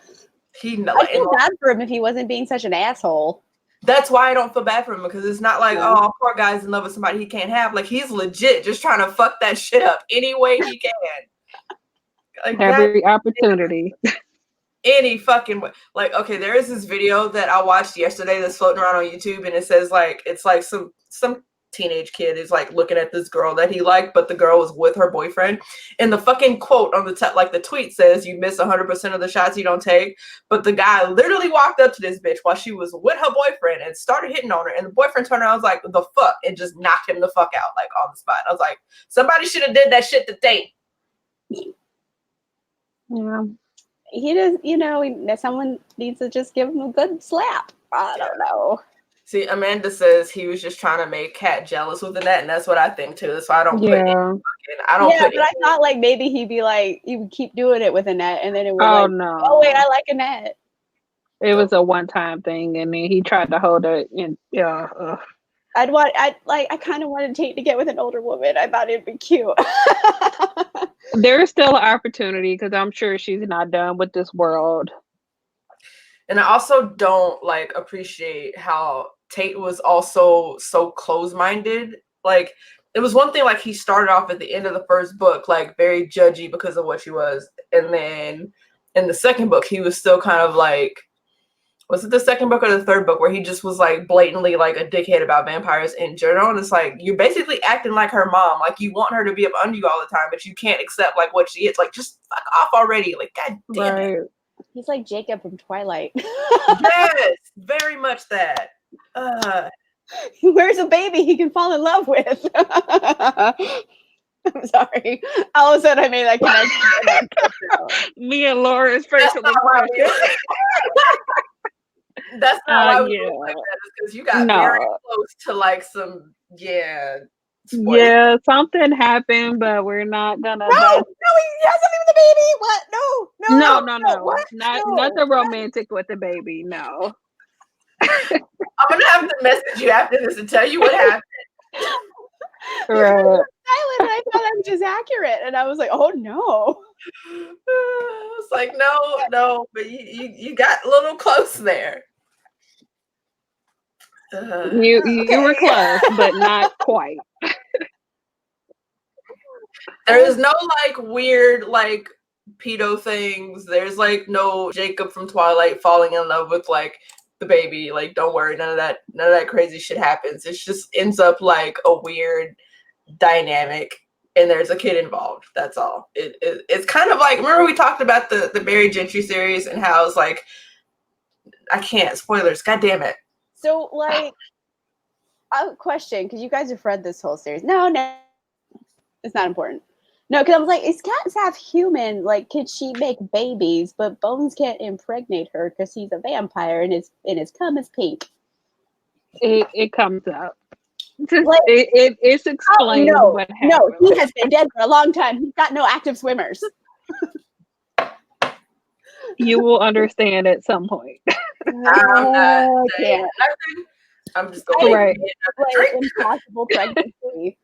feel bad for him if he wasn't being such an asshole. That's why I don't feel bad for him because it's not like, oh, poor guy's in love with somebody he can't have. Like he's legit just trying to fuck that shit up any way he can. Like, every opportunity. Any fucking way. Like, okay, there is this video that I watched yesterday that's floating around on YouTube, and it says like it's like some teenage kid is like looking at this girl that he liked, but the girl was with her boyfriend. And the fucking quote on the top, like the tweet says, "You miss 100% of the shots you don't take." But the guy literally walked up to this bitch while she was with her boyfriend and started hitting on her. And the boyfriend turned around and was like, "The fuck?" and just knocked him the fuck out, like on the spot. I was like, somebody should have did that shit to Tate. Yeah. He does, someone needs to just give him a good slap. I don't know. See, Amanda says he was just trying to make Kat jealous with Annette, and that's what I think too. So I don't put it. But I thought like maybe he'd be like, he would keep doing it with Annette, and then it would oh wait, I like Annette. It was a one-time thing, and then he tried to hold it in. Yeah. I kind of wanted Tate to get with an older woman. I thought it'd be cute. There is still an opportunity because I'm sure she's not done with this world. And I also don't appreciate how Tate was also so close-minded Like, it was one thing, like, he started off at the end of the first book, like, very judgy because of what she was. And then in the second book, he was still kind of like, was it the second book or the third book, where he just was, like, blatantly, like, a dickhead about vampires in general? And it's like, you're basically acting like her mom. Like, you want her to be up under you all the time, but you can't accept, like, what she is. Like, just fuck off already. Like, god damn it. He's like Jacob from Twilight. Yes, very much that. Where's a baby he can fall in love with? I'm sorry. All of a sudden I made that connection. Me and Laura's facial expression. That's not why we yeah. look like that, because you got very close to, like, some, spoilers. Yeah, something happened, but we're not gonna. No, he hasn't even the baby. What? No. What? Nothing romantic with the baby. No. I'm gonna have to message you after this and tell you what happened. Right. Silent, and I thought that was just accurate, and I was like, "Oh no!" It's like no, but you got a little close there. You were close, but not quite. There is no, like, weird, like, pedo things. There's, like, no Jacob from Twilight falling in love with, like, the baby. Like, don't worry, none of that crazy shit happens. It just ends up like a weird dynamic, and there's a kid involved. That's all. It's kind of like, remember we talked about the Barry Gentry series and how it's like, I can't, spoilers, god damn it. So, like, a question, because you guys have read this whole series. No, it's not important. No, because I was like, is cats half human? Like, could she make babies? But Bones can't impregnate her because he's a vampire and his cum is pink. It comes up. Like, it's explained. No, he has been dead for a long time. He's got no active swimmers. You will understand at some point. I can't. I'm just going like impossible pregnancy.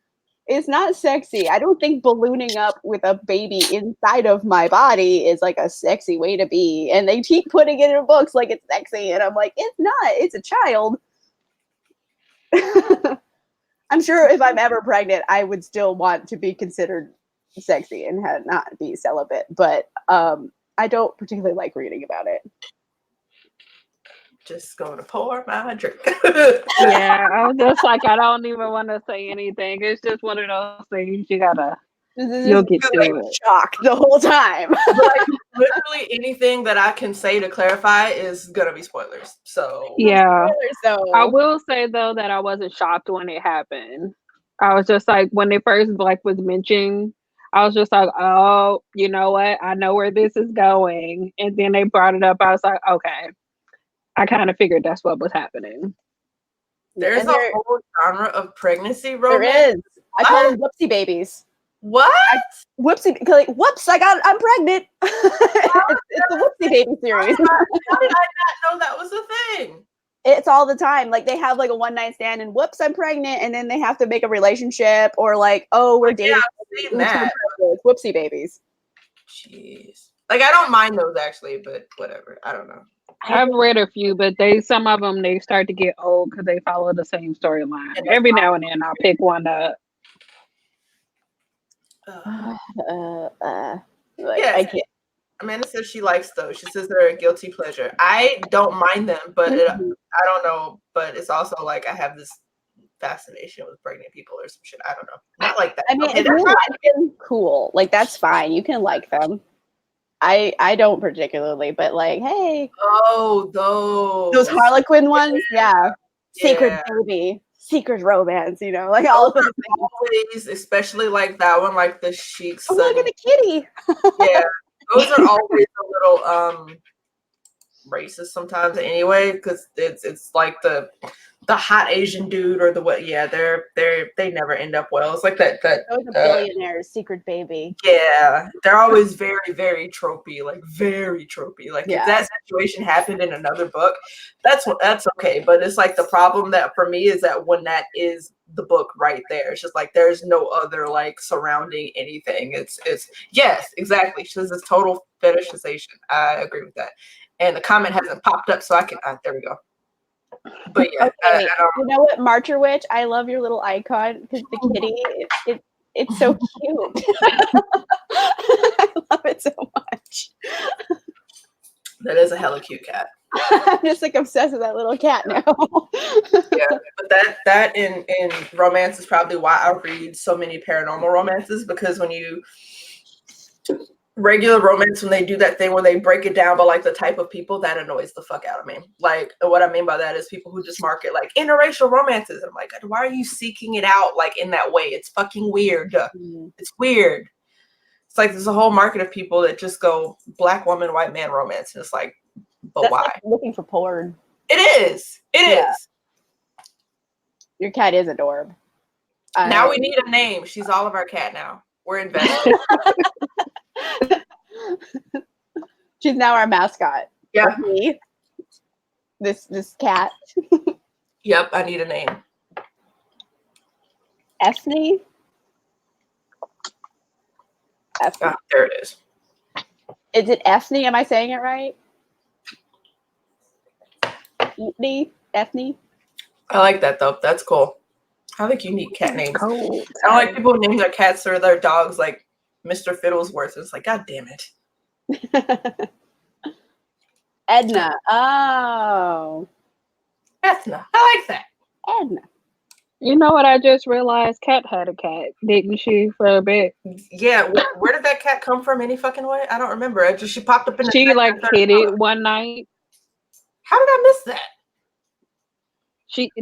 It's not sexy. I don't think ballooning up with a baby inside of my body is like a sexy way to be. And they keep putting it in books like it's sexy. And I'm like, it's not. It's a child. I'm sure if I'm ever pregnant, I would still want to be considered sexy and not be celibate. But I don't particularly like reading about it. Just going to pour my drink. Yeah, I was just like, I don't even want to say anything. It's just one of those things you'll get through it. Shocked the whole time. Like, literally anything that I can say to clarify is gonna be spoilers. So yeah, I will say though that I wasn't shocked when it happened. I was just like, when they first was mentioned, I was just like, oh, you know what? I know where this is going. And then they brought it up. I was like, okay. I kind of figured that's what was happening. There's a whole genre of pregnancy romance. There is. I call them whoopsie babies. What? Whoopsie, like, whoops, I'm pregnant. It's the whoopsie baby series. How did I not know that was a thing? It's all the time. Like, they have like a one-night stand and whoops, I'm pregnant. And then they have to make a relationship, or like, oh, we're dating. Yeah, I've seen that. Whoopsie babies. Jeez. Like, I don't mind those actually, but whatever. I don't know. I've read a few, but some of them, they start to get old because they follow the same storyline. Every now and then I'll pick one up. Yeah, I can't. Amanda says she likes those. She says they're a guilty pleasure. I don't mind them, but I don't know. But it's also like I have this fascination with pregnant people or some shit. I don't know. Not like that. I mean, if you like them, cool. Like, that's fine. You can like them. I don't particularly, but like, hey. Oh, those Harlequin ones? Yeah. Secret baby. Secret romance, like all of those things. Always, especially like that one, like the chic. Oh, look at the kitty. Yeah. Those are always a little racist sometimes anyway, because it's like the hot Asian dude or the what? Yeah, they never end up well. It's like that. Those are billionaire's secret baby. Yeah, they're always very, very tropey, like very tropey. Like if that situation happened in another book, that's okay. But it's like the problem that for me is that when that is the book right there, it's just like there's no other like surrounding anything. It's yes, exactly. She says it's total fetishization. I agree with that. And the comment hasn't popped up, so I can. There we go. But yeah, Okay, you know what, Marcher Witch? I love your little icon because the kitty, it's so cute. I love it so much. that is a hella cute cat. I'm just like obsessed with that little cat now. Yeah, but that in romance is probably why I read so many paranormal romances, because when you regular romance, when they do that thing where they break it down by like the type of people, that annoys the fuck out of me. Like, what I mean by that is people who just market like interracial romances. I'm like, why are you seeking it out like in that way? It's fucking weird. It's weird. It's like there's a whole market of people that just go black woman, white man romance, and it's like, but that's why? like looking for porn. It is. It is. Your cat is adorable. Now we need a name. She's all of our cat now. We're invested. She's now our mascot. Yeah. Me. This cat. Yep, I need a name. Ethne. Ah, there it is. Is it Ethne? Am I saying it right? Ethne? I like that though. That's cool. I like unique cat names. Cool. I don't like people who name their cats or their dogs like Mr. Fiddlesworth. It's like, God damn it. Edna. Oh. Ethna. I like that. Edna. You know what I just realized? Kat had a cat, didn't she, for a bit? Yeah, where did that cat come from any fucking way? I don't remember. She popped up in the She second like or third hit book. it one night. How did I miss that?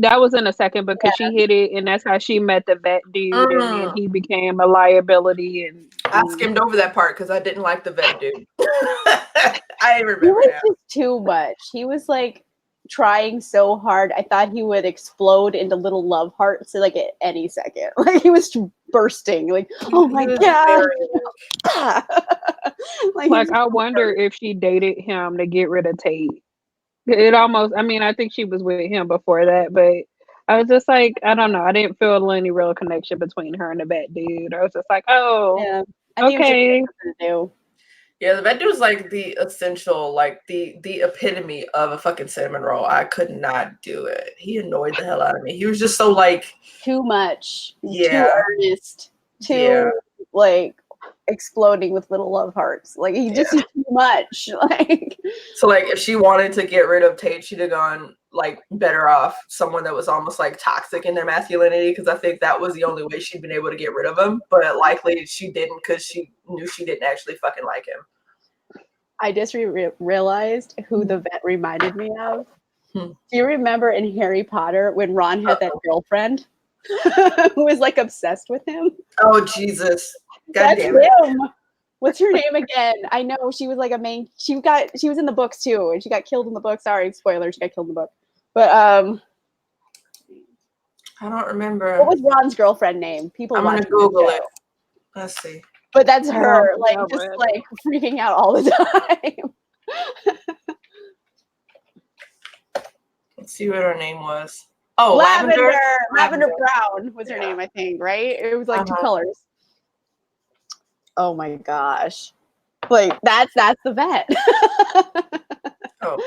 That was in the second because she hit it, and that's how she met the vet dude, and then he became a liability. And I skimmed over that part because I didn't like the vet dude. I remember He was now. just too much. He was like trying so hard. I thought he would explode into little love hearts like at any second. Like he was bursting. Like, oh my god. like I wonder if she dated him to get rid of Tate. It almost, I mean, I think she was with him before that, but I was just like, I don't know. I didn't feel any real connection between her and the vet dude. I was just like, oh, yeah. okay. Yeah, the vet dude was like the essential, like the epitome of a fucking cinnamon roll. I could not do it. He annoyed the hell out of me. He was just so like too much. Yeah. Too earnest. Too like exploding with little love hearts. Like he just is too much. Like so like if she wanted to get rid of Tate, she'd have gone like better off someone that was almost like toxic in their masculinity, because I think that was the only way she'd been able to get rid of him. But likely she didn't, because she knew she didn't actually fucking like him. I just realized who the vet reminded me of. Do you remember in Harry Potter when Ron had that girlfriend who was like obsessed with him? Oh Jesus. God That's damn it. him. What's her name again? I know she was like a main. She was in the books too, and she got killed in the book. Sorry, spoiler. She got killed in the book. But I don't remember. What was Ron's girlfriend name? People. I'm gonna Google it. Let's see. But that's her, like just like freaking out all the time. Let's see what her name was. Oh, Lavender Brown was her name, I think. Right? It was like two colors. Oh my gosh. Like that's the vet. Oh.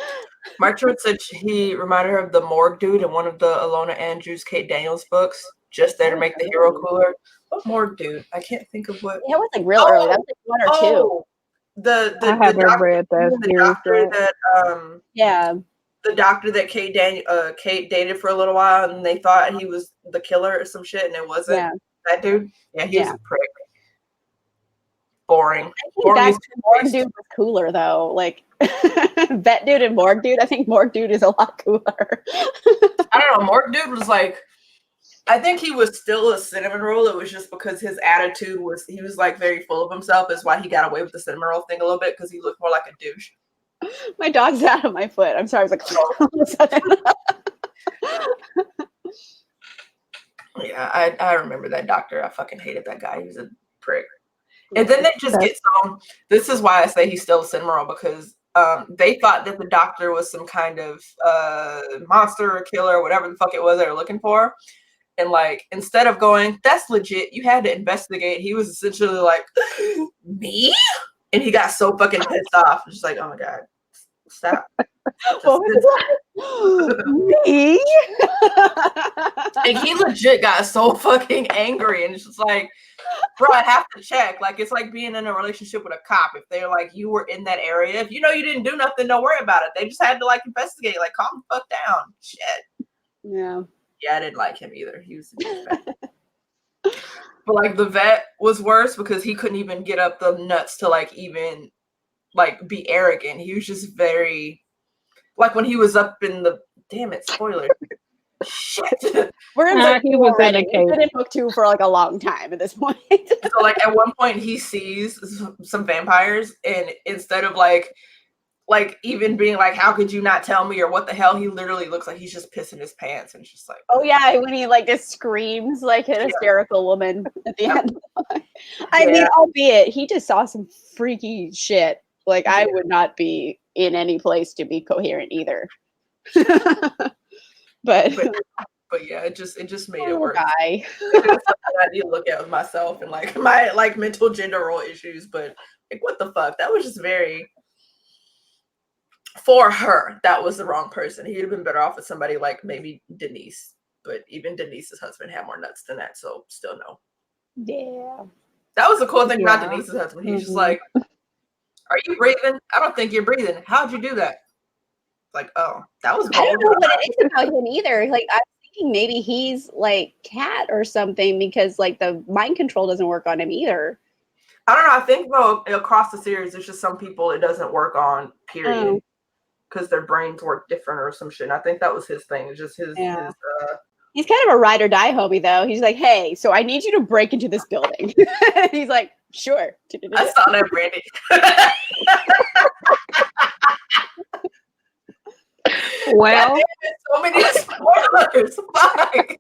Mark Truitt said he reminded her of the morgue dude in one of the Ilona Andrews, Kate Daniels books, just there to make the hero cooler. What morgue dude? I can't think of what. Yeah, it was like real early. That was like one or two. I haven't read that. The doctor that Kate dated for a little while, and they thought he was the killer or some shit, and it wasn't that dude. Yeah, he was a prick. Boring. Morgue dude was cooler though. Like vet dude and morgue dude. I think morgue dude is a lot cooler. I don't know. Morgue dude was like, I think he was still a cinnamon roll. It was just because his attitude was, he was like very full of himself. Is why he got away with the cinnamon roll thing a little bit, because he looked more like a douche. My dog's out of my foot. I'm sorry. I was like, all of a sudden. Yeah, I remember that doctor. I fucking hated that guy. He was a prick. And then they just get some. This is why I say he's still a cinnamon roll, because they thought that the doctor was some kind of monster or killer or whatever the fuck it was they were looking for. And like, instead of going, that's legit, you had to investigate, he was essentially like, me? And he got so fucking pissed off. Just like, oh my God, Stop. What was it? Me? And he legit got so fucking angry, and it's just like, bro, I have to check. Like, it's like being in a relationship with a cop. If they're like, you were in that area, if you know you didn't do nothing, don't worry about it. They just had to like investigate. Like, calm the fuck down. Shit. Yeah. Yeah, I didn't like him either. He was a douchebag. But like the vet was worse because he couldn't even get up the nuts to like even like be arrogant. He was just very like when he was up in the damn it, spoiler. Shit. We're in book he two was in already. a We've cave. been in book 2 for like a long time at this point. So like at one point he sees some vampires, and instead of like even being like, how could you not tell me, or what the hell, he literally looks like he's just pissing his pants, and it's just like, Oh yeah, when he like just screams like an hysterical woman at the end. I mean, albeit he just saw some freaky shit. Like I would not be in any place to be coherent either. but yeah, it just made it work. Guy. It's something I need to look at with myself and like my like mental gender role issues. But like, what the fuck? That was just very. For her, that was the wrong person. He'd have been better off with somebody like maybe Denise. But even Denise's husband had more nuts than that, so still no. Yeah. That was the cool thing about Denise's husband. He's just like, are you breathing? I don't think you're breathing. How'd you do that? Like, oh, that was bold. I don't know what it is about him either. Like, I'm thinking maybe he's like Cat or something because like the mind control doesn't work on him either. I don't know. I think though across the series, there's just some people it doesn't work on. Period. Because their brains work different or some shit. And I think that was his thing. It's just his. He's kind of a ride or die homie though. He's like, hey, so I need you to break into this building. He's like, sure. I saw that, Brandy. Well, so many spoilers. Fuck.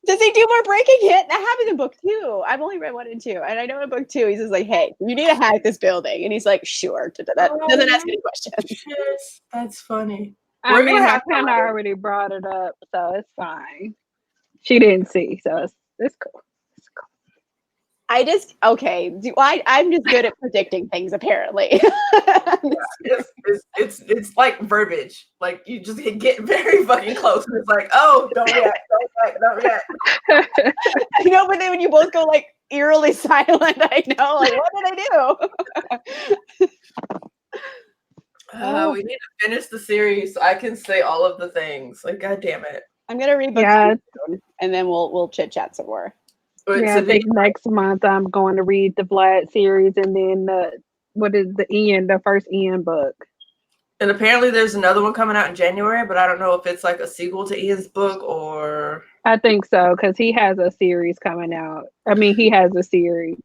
Does he do more breaking hit? That happens in book 2. I've only read 1 and 2. And I know in book 2, he's just like, hey, you need to hack this building. And he's like, sure. That doesn't ask any questions. Shit, that's funny. I mean, I kind of already brought it up, so it's fine. She didn't see, so it's cool. I'm just good at predicting things, apparently. It's like verbiage. Like you just get very fucking close. And it's like, oh, don't react. You know, but then when you both go like eerily silent, I know, like, what did I do? We need to finish the series so I can say all of the things. Like, god damn it. I'm gonna read book 2 soon, and then we'll chit chat some more. I think next month I'm going to read the Vlad series, and then the first Ian book. And apparently there's another one coming out in January, but I don't know if it's like a sequel to Ian's book or. I think so, because he has a series coming out. I mean, he has a series.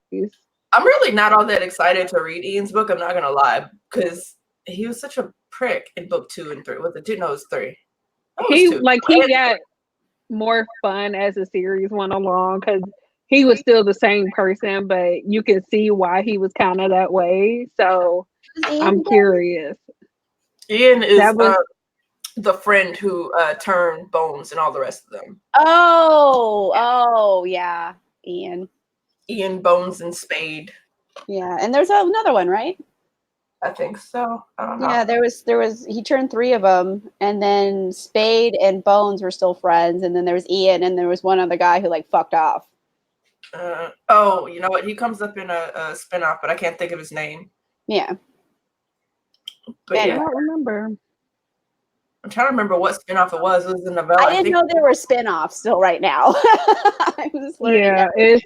I'm really not all that excited to read Ian's book. I'm not gonna lie, because he was such a prick in book 2 and 3. Was it 2? No, it was 3. He got more fun as the series went along because he was still the same person, but you can see why he was kind of that way. So I'm curious. Ian is the friend who turned Bones and all the rest of them. Oh, yeah. Ian, Bones, and Spade. Yeah, and there's another one, right? I think so. I don't know. Yeah, there was. He turned 3 of them, and then Spade and Bones were still friends, and then there was Ian, and there was one other guy who like fucked off. You know what? He comes up in a spinoff, but I can't think of his name. Yeah. But I don't remember. I'm trying to remember what spinoff it was. It was a novella. I didn't know there were spinoffs still right now. I'm just learning it's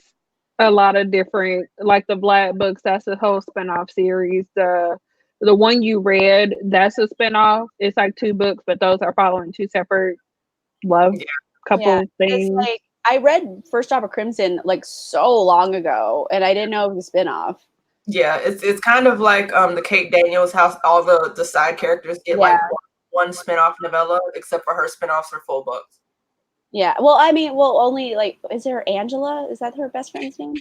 a lot of different, like the Black books. That's a whole spinoff series. The one you read, that's a spinoff. It's like 2 books, but those are following 2 separate love couple things. It's like, I read First Drop of Crimson like so long ago, and I didn't know it was a spinoff. Yeah, it's kind of like the Kate Daniels house. All the side characters get like one spinoff novella, except for her spinoffs are full books. Yeah, well, I mean, only like, is there Angela? Is that her best friend's name?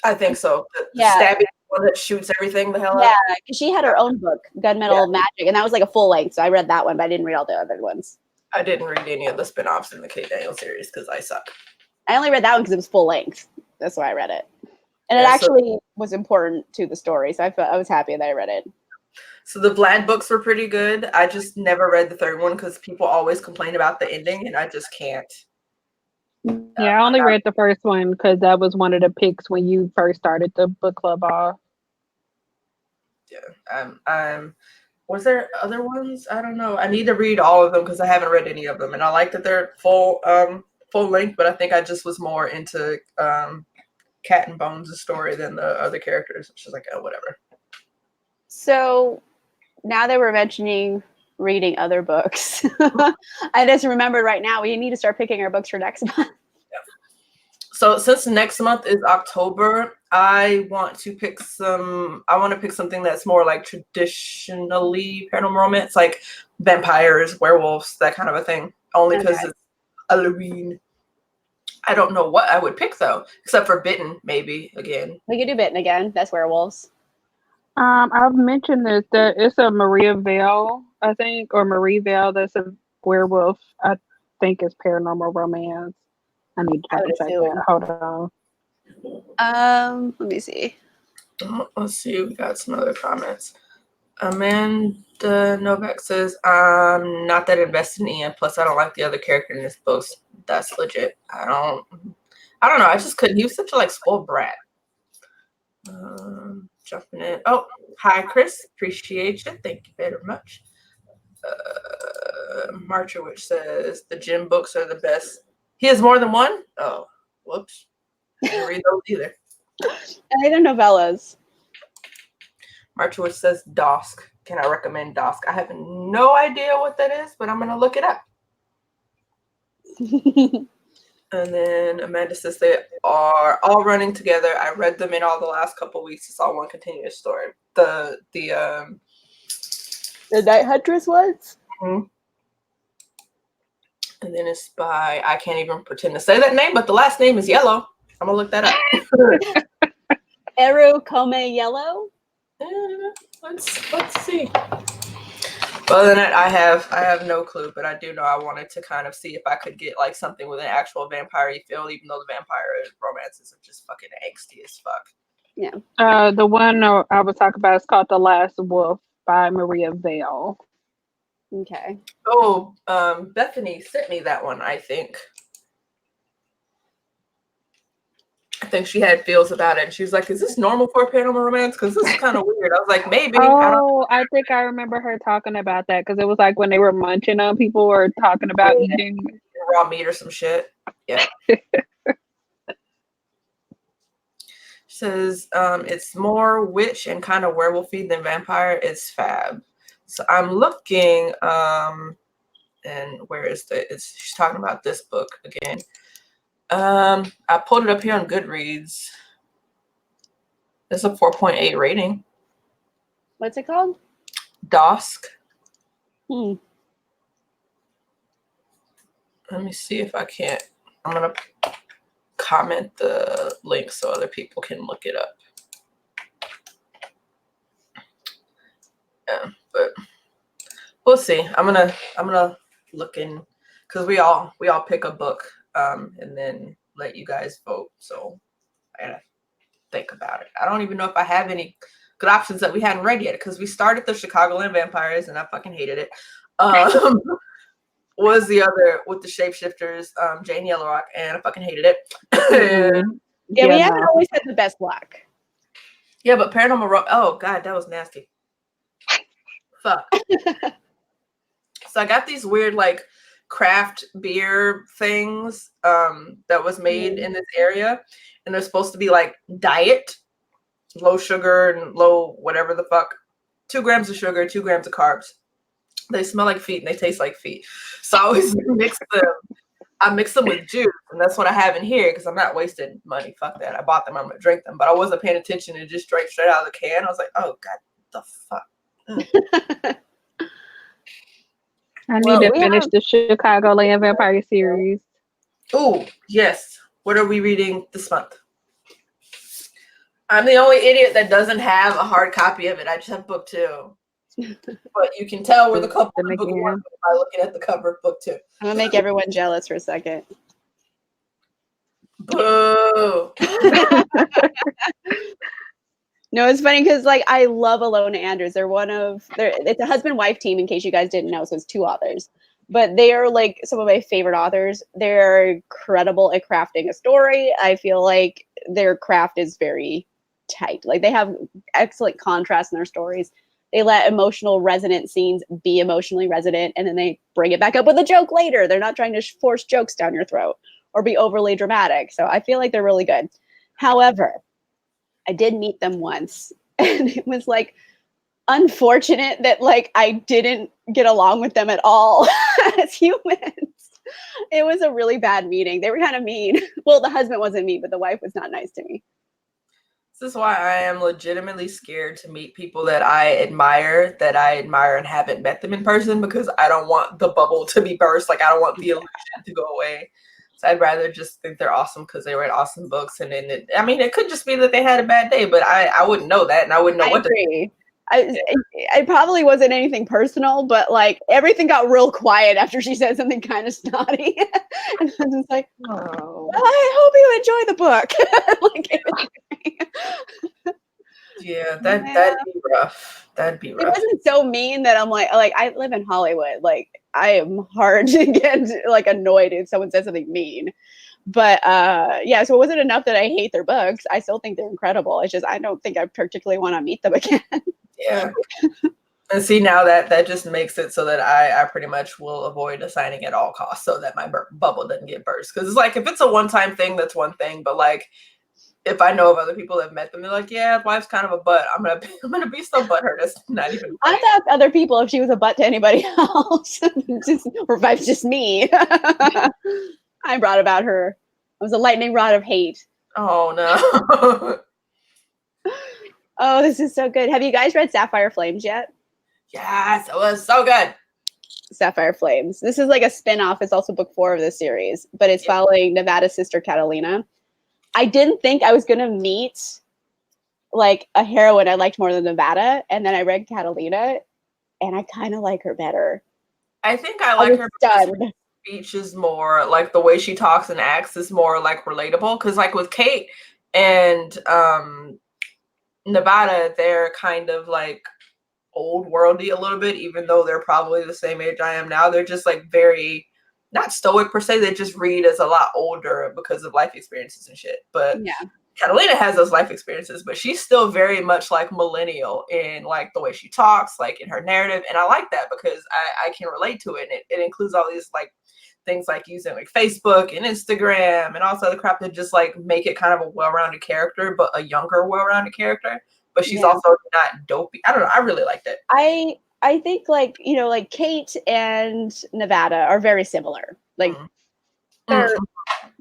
I think so. The stabbing one that shoots everything the hell out. Yeah, because she had her own book, Gunmetal Magic, and that was like a full length. So I read that one, but I didn't read all the other ones. I didn't read any of the spinoffs in the Kate Daniels series because I suck. I only read that one because it was full length. That's why I read it. And it actually was important to the story, so I was happy that I read it. So the Vlad books were pretty good. I just never read the third one because people always complain about the ending, and I just can't. Yeah, I only read the first one because that was one of the picks when you first started the book club off. Yeah, was there other ones? I don't know. I need to read all of them because I haven't read any of them, and I like that they're full length. But I think I just was more into Cat and Bones' story than the other characters. It's just like, oh, whatever. So now that we're mentioning reading other books, I just remembered right now we need to start picking our books for next month. So since next month is October, I want to pick something that's more like traditionally paranormal romance, like vampires, werewolves, that kind of a thing. Only because it's Halloween. I don't know what I would pick though, except for Bitten, maybe again. We could do Bitten again. That's werewolves. I've mentioned this. That it's a Maria Vale, I think, or Marie Vale. That's a werewolf. I think it's paranormal romance. I need to double check that. Hold on. Let me see. Let's see. We got some other comments. Amanda Novak says, "I'm not that invested in Ian. Plus, I don't like the other character in this book. That's legit. I don't know. I just couldn't. He was such a spoiled brat." Jumping in. Oh, hi, Chris. Appreciate you. Thank you very much. Marchowich says the gym books are the best. He has more than one? Oh, whoops. I didn't read those either. I did novellas. Marchowich says Dosk. Can I recommend Dosk? I have no idea what that is, but I'm going to look it up. And then Amanda says they are all running together. I read them in all the last couple weeks. It's all one continuous story. The Night Huntress ones? Mm-hmm. And then it's by, I can't even pretend to say that name, but the last name is Yellow. I'm going to look that up. Eru Kome Yellow? Let's see. Other than that, I have no clue, but I do know I wanted to kind of see if I could get something with an actual vampire feel, even though the vampire romances are just fucking angsty as fuck. Yeah. The one I was talking about is called The Last Wolf by Maria Vale. Okay. Oh, Bethany sent me that one, I think. I think she had feels about it, and she was like, "Is this normal for a paranormal romance? Because this is kind of weird." I was like, "Maybe." Oh, I think I remember her talking about that because it was when they were munching on people or talking about eating raw meat or some shit. Yeah. Says it's more witch and kind of werewolfy than vampire. It's fab. So I'm looking, and where is she's talking about this book again. I pulled it up here on Goodreads. It's a 4.8 rating. What's it called? Dosk. Let me see if I can't. I'm gonna comment the link so other people can look it up. Yeah, but we'll see. I'm gonna look in because we all pick a book and then let you guys vote. So I gotta think about it. I don't even know if I have any good options that we hadn't read yet because we started the Chicagoland Vampires and I fucking hated it. Was the other with the shapeshifters, Jane Yellowrock, and I fucking hated it. Yeah, we haven't always had the best luck. Yeah, but paranormal. Oh god, that was nasty. Fuck. So I got these weird craft beer things that was made in this area, and they're supposed to be diet, low sugar and low whatever the fuck, 2 grams of sugar, 2 grams of carbs. They smell like feet and they taste like feet. So I always mix them. I mix them with juice, and that's what I have in here because I'm not wasting money. Fuck that. I bought them. I'm gonna drink them, but I wasn't paying attention and just drank straight out of the can. I was like, oh god, the fuck. I need to finish the Chicagoland Vampire series. Oh, yes. What are we reading this month? I'm the only idiot that doesn't have a hard copy of it. I just have book 2. But you can tell where the cover of book 1 by looking at the cover of book 2. I'm going to make everyone jealous for a second. Boo. No, it's funny because like I love Ilona Andrews. It's a husband-wife team in case you guys didn't know, so it's two authors. But they are like some of my favorite authors. They're incredible at crafting a story. I feel like their craft is very tight. Like they have excellent contrast in their stories. They let emotional resonant scenes be emotionally resonant, and then they bring it back up with a joke later. They're not trying to force jokes down your throat or be overly dramatic. So I feel like they're really good. However, I did meet them once, and it was like unfortunate that like I didn't get along with them at all as humans. It was a really bad meeting. They were kind of mean. Well, the husband wasn't mean, but the wife was not nice to me. This is why I am legitimately scared to meet people that I admire and haven't met them in person, because I don't want the bubble to be burst. Like I don't want the illusion to go away. So I'd rather just think they're awesome because they write awesome books. And then it could just be that they had a bad day, but I wouldn't know that, and I wouldn't know what agree. I probably wasn't anything personal, but like everything got real quiet after she said something kind of snotty. And I was just like, oh, well, I hope you enjoy the book. Yeah, that'd be rough. That'd be rough. It wasn't so mean that I'm like I live in Hollywood. Like I am hard to get like annoyed if someone says something mean. But yeah, so it wasn't enough that I hate their books. I still think they're incredible. It's just I don't think I particularly want to meet them again. Yeah. And see, now that just makes it so that I pretty much will avoid assigning at all costs so that my bubble doesn't get burst. Because it's like, if it's a one-time thing, that's one thing. But like, if I know of other people that have met them, they're like, yeah, his wife's kind of a butt. I'm gonna be so butthurt. That's not even funny. I've asked other people if she was a butt to anybody else, or if it's just me. I brought about her. I was a lightning rod of hate. Oh no. Oh, this is so good. Have you guys read Sapphire Flames yet? Yes, it was so good. Sapphire Flames. This is like a spin-off. It's also book 4 of this series, but it's following Nevada's sister Catalina. I didn't think I was going to meet like a heroine I liked more than Nevada, and then I read Catalina, and I kind of like her better. I think I like her because her speech is more like the way she talks and acts is more like relatable. Because like with Kate and Nevada, they're kind of like old worldy a little bit, even though they're probably the same age I am now. They're just like very not stoic per se. They just read as a lot older because of life experiences and shit. But yeah, Catalina has those life experiences, but she's still very much like millennial in like the way she talks, like in her narrative. And I like that because I can relate to it. And it includes all these like things like using like Facebook and Instagram and all this other crap to just like make it kind of a well-rounded character, but a younger well-rounded character. But she's also not dopey. I don't know. I really liked it. I think like, you know, like Kate and Nevada are very similar. Like they're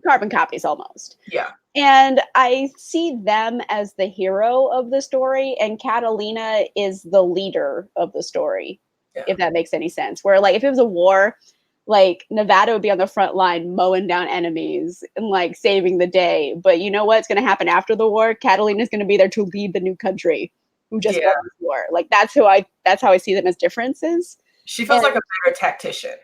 carbon copies almost. Yeah. And I see them as the hero of the story, and Catalina is the leader of the story, if that makes any sense. Where like if it was a war, like Nevada would be on the front line mowing down enemies and like saving the day. But you know what's going to happen after the war? Catalina's going to be there to lead the new country who just won the war. Like that's how I see them as differences. She feels like a better tactician.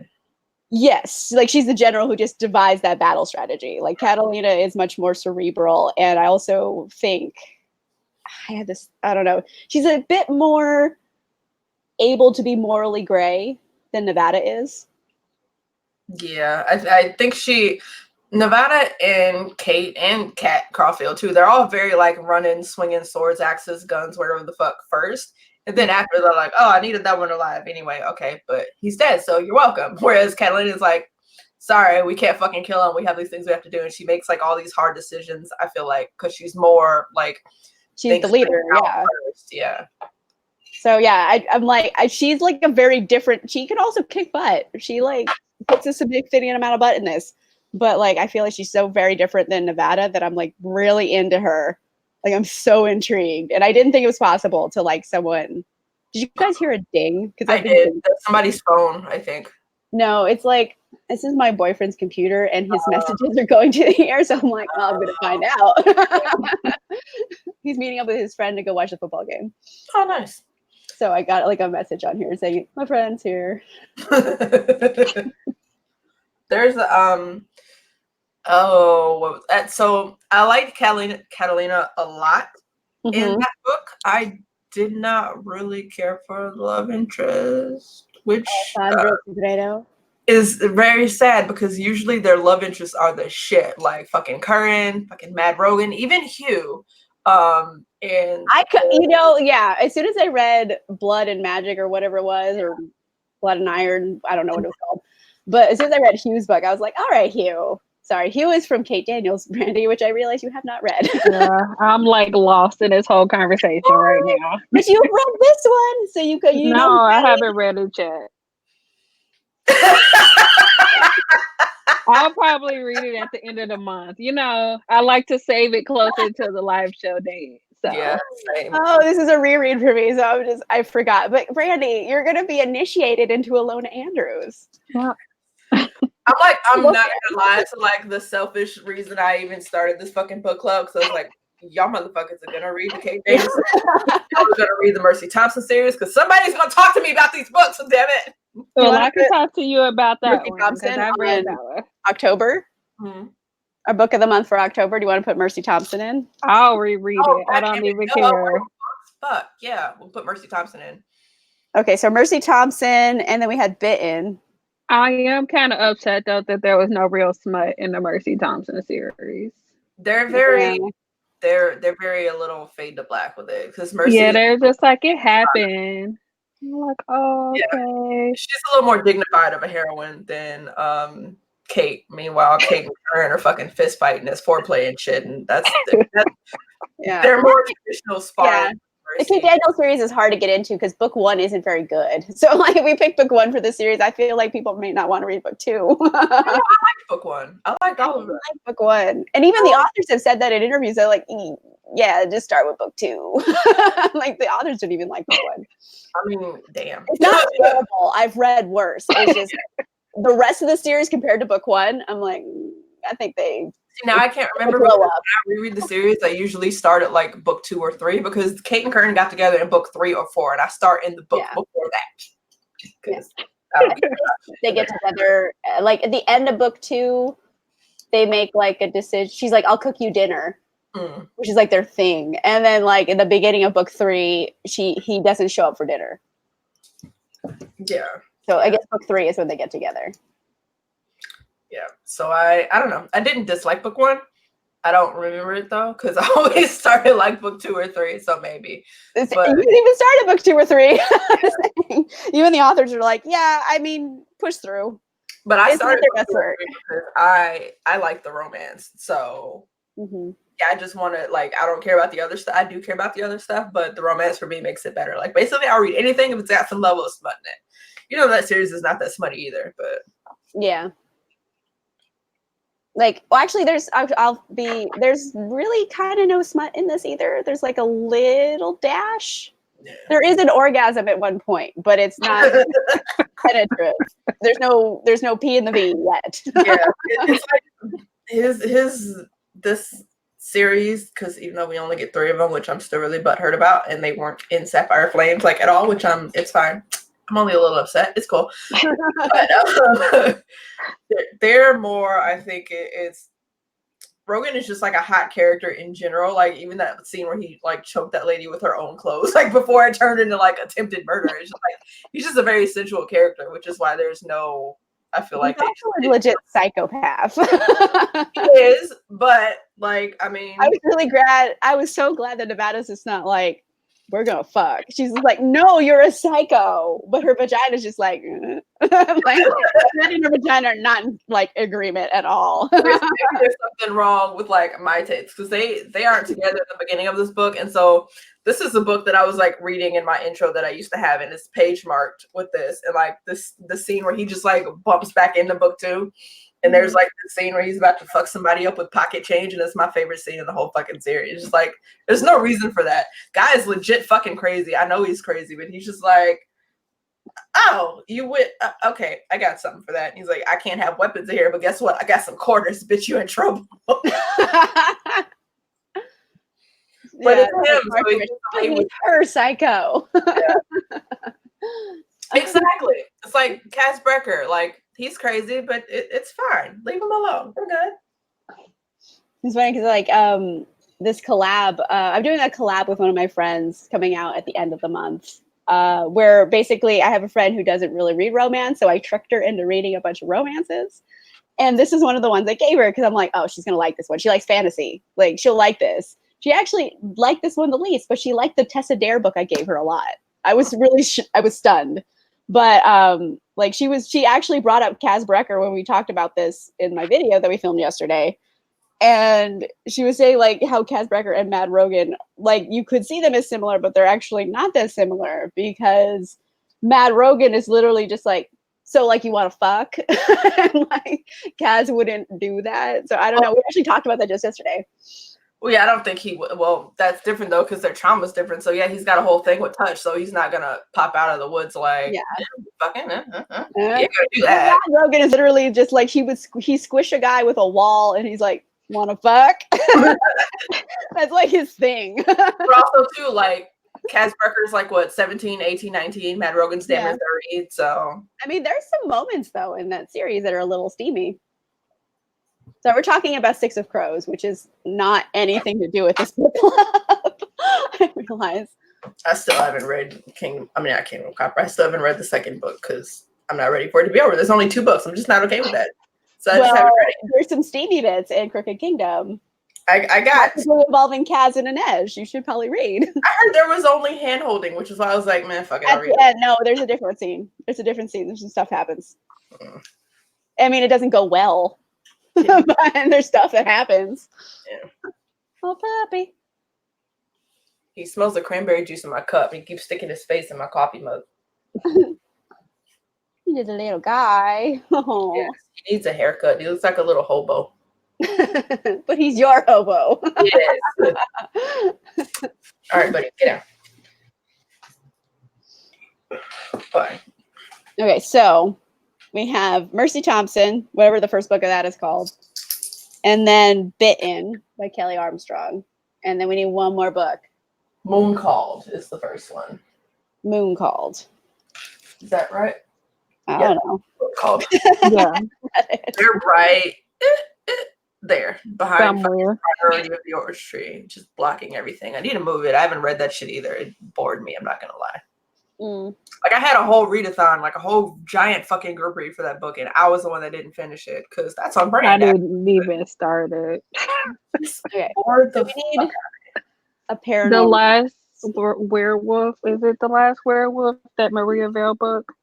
Yes, like she's the general who just devised that battle strategy. Like Catalina is much more cerebral, and I also think I don't know, she's a bit more able to be morally gray than Nevada is. Yeah, I think Nevada and Kate and Kat Caulfield too, they're all very like running, swinging swords, axes, guns, whatever the fuck first. And then after they're like, oh, I needed that one alive anyway. Okay, but he's dead, so you're welcome. Whereas Catalina's like, sorry, we can't fucking kill him. We have these things we have to do. And she makes like all these hard decisions, I feel like, because she's more like... She's the leader, yeah. So yeah, I'm like, she's like a very different... She can also kick butt. She like puts a significant amount of butt in this. But like, I feel like she's so very different than Nevada that I'm like really into her. Like, I'm so intrigued. And I didn't think it was possible to like someone. Did you guys hear a ding? Because I did. That's somebody's phone, I think. No, it's like, this is my boyfriend's computer and his messages are going to the air. So I'm like, oh, I'm going to find out. He's meeting up with his friend to go watch the football game. Oh, nice. So I got like a message on here saying, my friend's here. There's so I liked Catalina a lot. in that book, I did not really care for the love interest, which is very sad because usually their love interests are the shit, like fucking Curran, fucking Mad Rogan, even Hugh. And I could, you know, yeah. As soon as I read Blood and Magic or whatever it was, or Blood and Iron, I don't know what it was called. But as soon as I read Hugh's book, I was like, all right, Hugh. Sorry, Hugh is from Kate Daniels' Brandy, which I realize you have not read. Yeah, I'm like lost in this whole conversation right now. But you've read this one, so you could. You no, know, I haven't read it yet. I'll probably read it at the end of the month. You know, I like to save it closer to the live show date. So. Yeah, same. Oh, this is a reread for me, so I forgot. But Brandy, you're gonna be initiated into Ilona Andrews. Yeah. I'm not gonna lie to like the selfish reason I even started this fucking book club. So I was like, y'all motherfuckers are gonna read the Kate Daniels. Y'all are gonna read the Mercy Thompson series because somebody's gonna talk to me about these books. So damn it. Well, I can talk to you about that Mercy one Thompson because I've read that one. October. Mm-hmm. Our book of the month for October. Do you want to put Mercy Thompson in? I'll reread it. I don't even care. Fuck yeah, we'll put Mercy Thompson in. Okay, so Mercy Thompson, and then we had Bitten. I am kind of upset though that there was no real smut in the Mercy Thompson series. They're very, they're very a little fade to black with it because Mercy. Yeah, they're just like it happened. I'm like, oh, okay. Yeah. She's a little more dignified of a heroine than Kate. Meanwhile, Kate and Karen are fucking fist fighting as foreplay and shit, and that's yeah. They're more traditional sparring. Yeah. The Kate Daniels series is hard to get into because book one isn't very good. So, like, if we pick book one for the series, I feel like people may not want to read book two. I like book one. I like all of them. I like book one, and even the authors have said that in interviews. They're like, "Yeah, just start with book two." Like the authors didn't even like book one. I mean, damn. It's not terrible. I've read worse. It's just the rest of the series compared to book one. I'm like, I think they. Now I can't remember because when I reread the series, I usually start at like book 2 or 3 because Kate and Karen got together in book 3 or 4, and I start in the book before that. They get together like at the end of book 2. They make like a decision. She's like, "I'll cook you dinner," which is like their thing. And then like in the beginning of book 3, he doesn't show up for dinner. Yeah. So I guess book 3 is when they get together. Yeah, so I don't know. I didn't dislike book 1. I don't remember it though, because I always started like book 2 or 3. So maybe. But, you didn't even start at book 2 or 3. You and the authors are like, yeah, I mean, push through. But I started book 2 or 3 because I like the romance. So yeah, I just want to like. I don't care about the other stuff. I do care about the other stuff, but the romance for me makes it better. Like basically, I'll read anything if it's got some level of smut in it. You know that series is not that smutty either, but yeah. Like, well, actually, there's really kind of no smut in this either. There's like a little dash. Yeah. There is an orgasm at one point, but it's not penetrative. There's no P in the V yet. Yeah, it's like this series, because even though we only get 3 of them, which I'm still really butthurt about, and they weren't in Sapphire Flames like at all, which it's fine. I'm only a little upset. It's cool. But they're more, I think it's Rogan is just like a hot character in general. Like even that scene where he like choked that lady with her own clothes, like before it turned into like attempted murder. It's just like he's just a very sensual character, which is why there's no. I feel like he's also a legit psychopath. He is, but like I mean, I was so glad that Nevada's just not like, we're gonna fuck. She's like, no, you're a psycho. But her vagina's just like, like that and her vagina are not in like agreement at all. There's something wrong with like my Tates because they aren't together at the beginning of this book, and so this is a book that I was like reading in my intro that I used to have, and it's page marked with this, and like the scene where he just like bumps back into book 2. And there's like the scene where he's about to fuck somebody up with pocket change, and it's my favorite scene in the whole fucking series. It's just like, there's no reason for that. Guy is legit fucking crazy. I know he's crazy, but he's just like, oh, you would, okay, I got something for that. And he's like, I can't have weapons here, but guess what? I got some quarters, bitch, you in trouble. But it's him. So he's her psycho. Yeah. Exactly. It's like Cass Brecker, like, he's crazy, but it's fine. Leave him alone. We're good. It's funny because like this collab. I'm doing a collab with one of my friends coming out at the end of the month. Where basically I have a friend who doesn't really read romance, so I tricked her into reading a bunch of romances. And this is one of the ones I gave her because I'm like, oh, she's gonna like this one. She likes fantasy. Like, she'll like this. She actually liked this one the least, but she liked the Tessa Dare book I gave her a lot. I was really I was stunned. But like she actually brought up Kaz Brecker when we talked about this in my video that we filmed yesterday. And she was saying like how Kaz Brecker and Mad Rogan, like you could see them as similar, but they're actually not that similar because Mad Rogan is literally just like, so like you want to fuck? And like Kaz wouldn't do that. So I don't know. We actually talked about that just yesterday. Well, yeah, I don't think he would. Well, that's different though because their trauma's different. So yeah, he's got a whole thing with touch. So he's not gonna pop out of the woods like, yeah, fucking, yeah, do that. Mad Rogan is literally just like he squish a guy with a wall and he's like, want to fuck? That's like his thing. But also too, like Kaz Brecker's like what, 17, 18, 19, Mad Rogan's damn near 30. So I mean, there's some moments though in that series that are a little steamy. So we're talking about Six of Crows, which is not anything to do with this book club. I realize. I still haven't read Kingdom of Copper. I still haven't read the second book because I'm not ready for it to be over. There's only 2 books. I'm just not okay with that. So I just haven't read it. There's some steamy bits in Crooked Kingdom. I got involving Kaz and Inej. You should probably read. I heard there was only hand holding, which is why I was like, man, fuck it. At the end, no, there's a different scene. There's some stuff happens. I mean, it doesn't go well. Yeah. But there's stuff that happens. Yeah. Oh, puppy. He smells the cranberry juice in my cup. He keeps sticking his face in my coffee mug. He's a little guy. Oh. Yes, he needs a haircut. He looks like a little hobo. But he's your hobo. Yes. All right, buddy, get out. Fine. Okay, so we have Mercy Thompson, whatever the first book of that is called, and then Bitten by Kelly Armstrong, and then we need one more book. Moon Called is the first one. Moon Called. Is that right? I don't know. Called. Yeah. They're right there behind somewhere. Priority of the Orange Tree, just blocking everything. I need to move it. I haven't read that shit either. It bored me. I'm not gonna lie. Like I had a whole readathon, like a whole giant fucking group read for that book, and I was the one that didn't finish it because that's on brand. I didn't even start it. Okay. So we need a paranormal. The last werewolf. Is it the last werewolf? That Maria Vale book?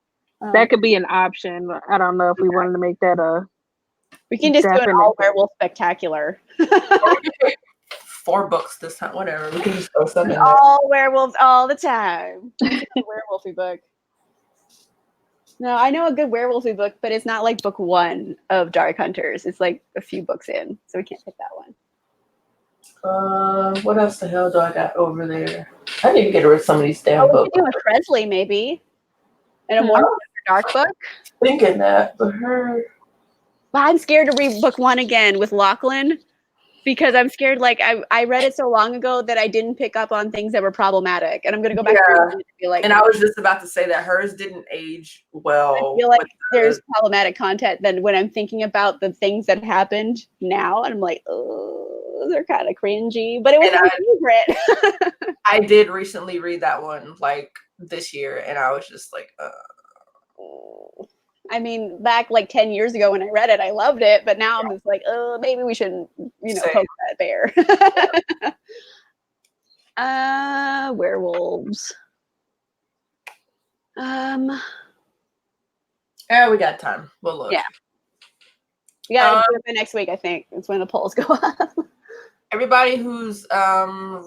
That could be an option. I don't know if we wanted to make that a. We can just do an all werewolf spectacular. 4 books this time. Whatever. We can just throw something in there. All werewolves all the time. Werewolfy book. No, I know a good werewolfy book, but it's not like book 1 of Dark Hunters. It's like a few books in, so we can't pick that one. What else the hell do I got over there? I need to get rid of some of these damn books. We could do a Presley maybe, and a more dark book. Thinking that, but her. But I'm scared to read book 1 again with Lachlan because I'm scared. Like I read it so long ago that I didn't pick up on things that were problematic, and I'm gonna go back and be like. And I was just about to say that hers didn't age well. I feel like there's problematic content. Then when I'm thinking about the things that happened now, and I'm like, oh, they're kind of cringy. But it was my favorite. I did recently read that one like this year, and I was just like, I mean, back like 10 years ago when I read it, I loved it. But now I'm just like, oh, maybe we shouldn't, poke that bear. Werewolves. Yeah, we got time. We'll look. Yeah. We gotta do it by next week, I think. It's when the polls go up. Everybody who's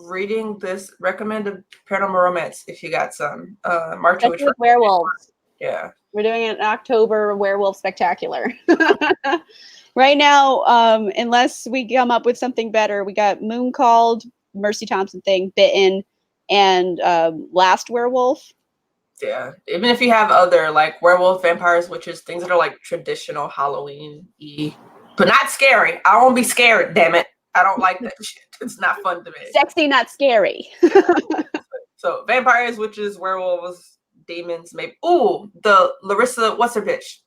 reading this, recommend a paranormal romance if you got some. March of werewolves. Yeah. We're doing an October werewolf spectacular. Right now, unless we come up with something better, we got Moon Called, Mercy Thompson thing, Bitten, and Last Werewolf. Yeah. Even if you have other like werewolf, vampires, witches, things that are like traditional Halloween-y, but not scary. I won't be scared, damn it. I don't like that shit. It's not fun to me. Sexy, not scary. So vampires, witches, werewolves, demons, maybe. Ooh, the Larissa, what's her bitch?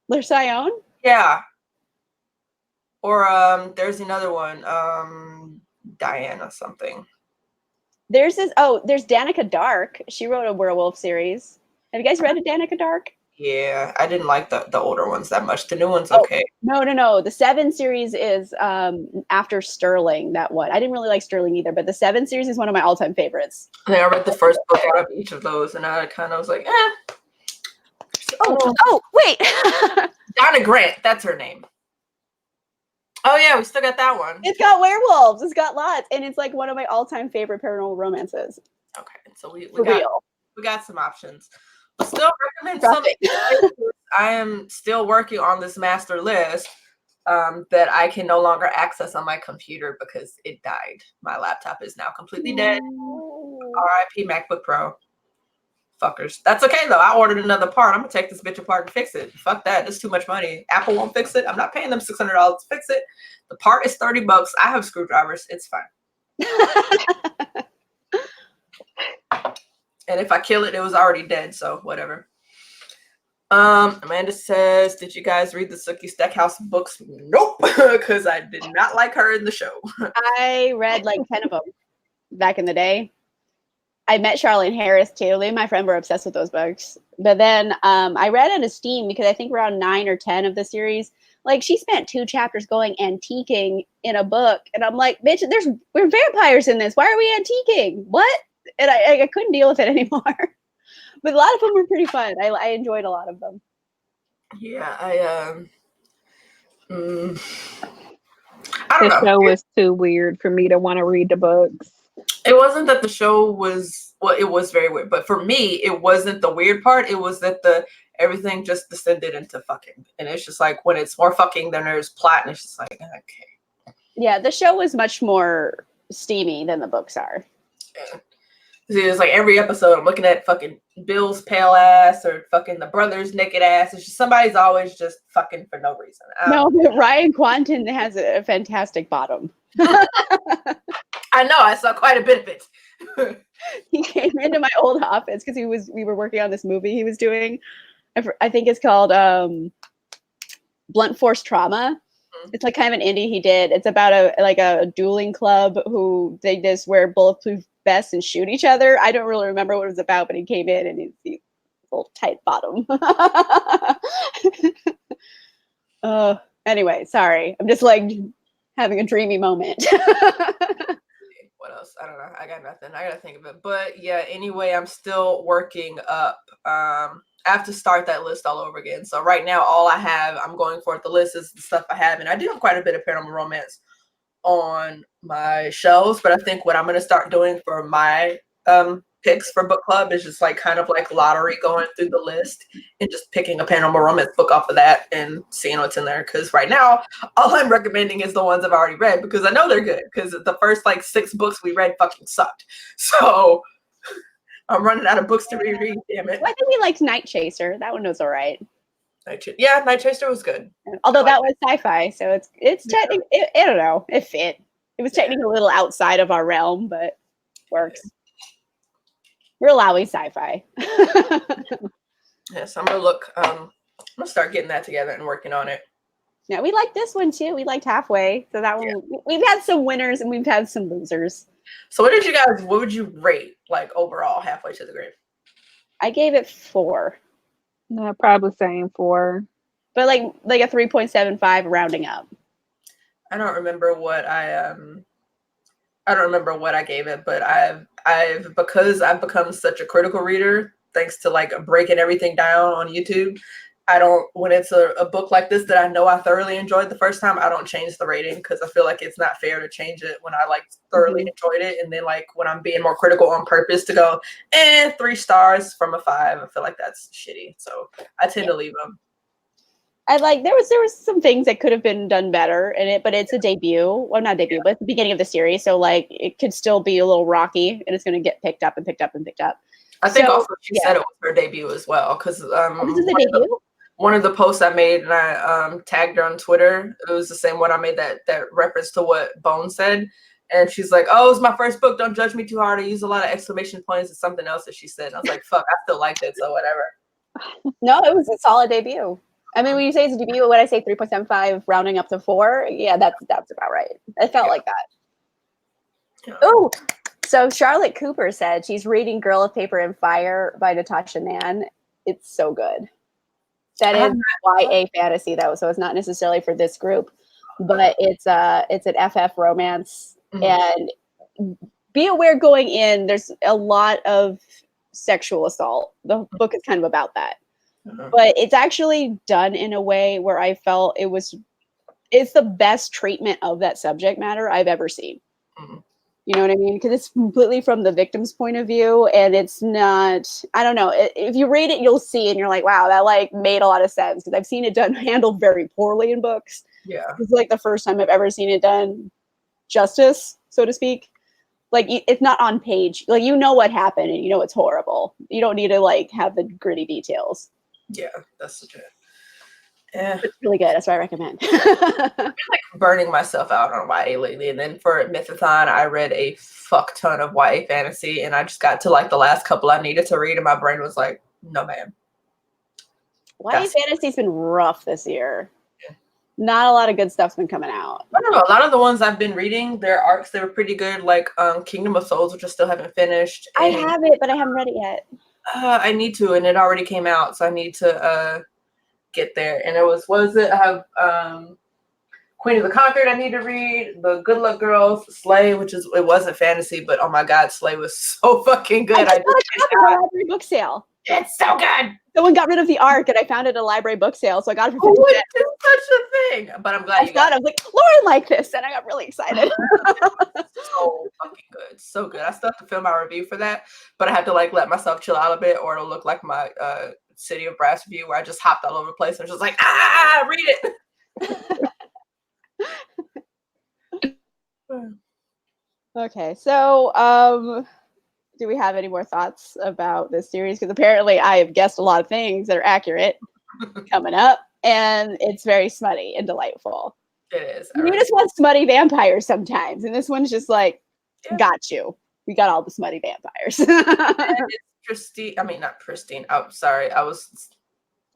Larissa? Yeah. Or there's another one. Diana something. There's Danica Dark. She wrote a werewolf series. Have you guys read Danica Dark? Yeah, I didn't like the older ones that much. The new one's okay. No. The 7 series is after Sterling, that one. I didn't really like Sterling either, but the 7 series is one of my all-time favorites. I think I read the first book out of each of those, and I kind of was like, eh. Oh, wait. Donna Grant, that's her name. Oh yeah, we still got that one. It's got werewolves. It's got lots, and it's like one of my all-time favorite paranormal romances. Okay, so we got some options. But still recommend something. I am still working on this master list that I can no longer access on my computer because it died. My laptop is now completely dead. RIP MacBook Pro. Fuckers. That's okay though. I ordered another part. I'm gonna take this bitch apart and fix it. Fuck that. It's too much money. Apple won't fix it. I'm not paying them $600 to fix it. The part is $30. I have screwdrivers. It's fine. And if I kill it, it was already dead. So whatever. Amanda says, did you guys read the Sookie Stackhouse books? Nope, because I did not like her in the show. I read like 10 of them back in the day. I met Charlene Harris too. Me and my friend were obsessed with those books. But then I read on Steam because I think around 9 or 10 of the series, like she spent 2 chapters going antiquing in a book. And I'm like, bitch, we're vampires in this. Why are we antiquing? What? And I couldn't deal with it anymore. But a lot of them were pretty fun. I enjoyed a lot of them. Yeah, I don't know. The show was too weird for me to want to read the books. It wasn't that the show was, well, it was very weird, but for me, it wasn't the weird part. It was that everything just descended into fucking, and it's just like when it's more fucking than there's plot, and it's just like, okay. Yeah, the show was much more steamy than the books are. Yeah. It's like every episode I'm looking at fucking Bill's pale ass or fucking the brother's naked ass. It's just somebody's always just fucking for no reason. No, but Ryan Quanten has a fantastic bottom. I know, I saw quite a bit of it. He came into my old office because we were working on this movie he was doing. I think it's called Blunt Force Trauma. It's like kind of an indie he did. It's about a dueling club who they just wear bulletproof vests and shoot each other. I don't really remember what it was about, but he came in and he's a little tight bottom. Anyway, sorry. I'm just like having a dreamy moment. What else? I don't know. I got nothing. I gotta think of it. But yeah, anyway, I'm still working up. I have to start that list all over again. So right now, all I have, I'm going for the list is the stuff I have. And I do have quite a bit of paranormal romance on my shelves. But I think what I'm going to start doing for my picks for book club is just like kind of like lottery going through the list and just picking a paranormal romance book off of that and seeing what's in there. Because right now, all I'm recommending is the ones I've already read because I know they're good. Because the first like 6 books we read fucking sucked. So I'm running out of books to reread. Damn it! Well, I think we liked Night Chaser. That one was all right. Night Chaser was good. Although that was sci-fi, so it's technically I don't know. It fit. It was technically a little outside of our realm, but works. We're allowing sci-fi. Yes, I'm gonna look. I'm gonna start getting that together and working on it. Yeah, we liked this one too. We liked Halfway, so that one we've had some winners and we've had some losers. So what would you rate like overall Halfway to the Grave? I gave it 4. No, probably saying 4. But like a 3.75 rounding up. I don't remember what I gave it, but I've because I've become such a critical reader, thanks to like breaking everything down on YouTube. When it's a book like this that I know I thoroughly enjoyed the first time, I don't change the rating because I feel like it's not fair to change it when I like thoroughly enjoyed it. And then like when I'm being more critical on purpose to go, 3 stars from a 5, I feel like that's shitty. So I tend to leave them. I like there was some things that could have been done better in it, but it's a debut. Well, not debut, but it's the beginning of the series. So like it could still be a little rocky and it's gonna get picked up and picked up and picked up. I think also she said it was her debut as well. Because this is the debut? One of the posts I made and I tagged her on Twitter, it was the same one I made that reference to what Bone said. And she's like, oh, it's my first book. Don't judge me too hard. I use a lot of exclamation points and something else that she said. And I was like, fuck, I still liked it. So whatever. No, it was a solid debut. I mean, when you say it's a debut, when I say 3.75 rounding up to 4, yeah, that's about right. I felt like that. Yeah. Oh, so Charlotte Cooper said she's reading Girl of Paper and Fire by Natasha Nan. It's so good. That is YA fantasy though, so it's not necessarily for this group, but it's an FF romance. And be aware going in, there's a lot of sexual assault. The book is kind of about that. But it's actually done in a way where I felt it's the best treatment of that subject matter I've ever seen. You know what I mean? Because it's completely from the victim's point of view, and it's not, I don't know. If you read it, you'll see, and you're like, wow, that like made a lot of sense. Because I've seen it handled very poorly in books. Yeah. It's like the first time I've ever seen it done justice, so to speak. Like, it's not on page. Like, you know what happened, and you know it's horrible. You don't need to like have the gritty details. Yeah, that's legit. Yeah. It's really good. That's what I recommend. I've been like burning myself out on YA lately, and then for Mythathon, I read a fuck ton of YA fantasy, and I just got to like the last couple I needed to read, and my brain was like, "No, ma'am." YA fantasy's been rough this year. Yeah. Not a lot of good stuff's been coming out. I don't know. A lot of the ones I've been reading, their arcs, they were pretty good. Like Kingdom of Souls, which I still haven't finished. I have it, but I haven't read it yet. I need to, and it already came out, so I need to get there. And it was, what is it? I have Queen of the Conquered I need to read, The Good Luck Girls, Slay, which is, it wasn't fantasy, but oh my god, Slay was so fucking good. I got it at a library book sale. It's so good. Someone got rid of the arc, and I found it at a library book sale, so I got it for 50 cents. It's such a thing. But I'm glad you got it. I was like, Lauren liked this, and I got really excited. So fucking good. So good. I still have to film my review for that, but I have to like let myself chill out a bit, or it'll look like my City of Brass review where I just hopped all over the place and was just like, read it. Okay, so do we have any more thoughts about this series? Because apparently I have guessed a lot of things that are accurate coming up, and it's very smutty and delightful. It is. You just want smutty vampires sometimes, and this one's just like, got you. We got all the smutty vampires. It's pristine. I mean, not pristine. Oh, sorry. I was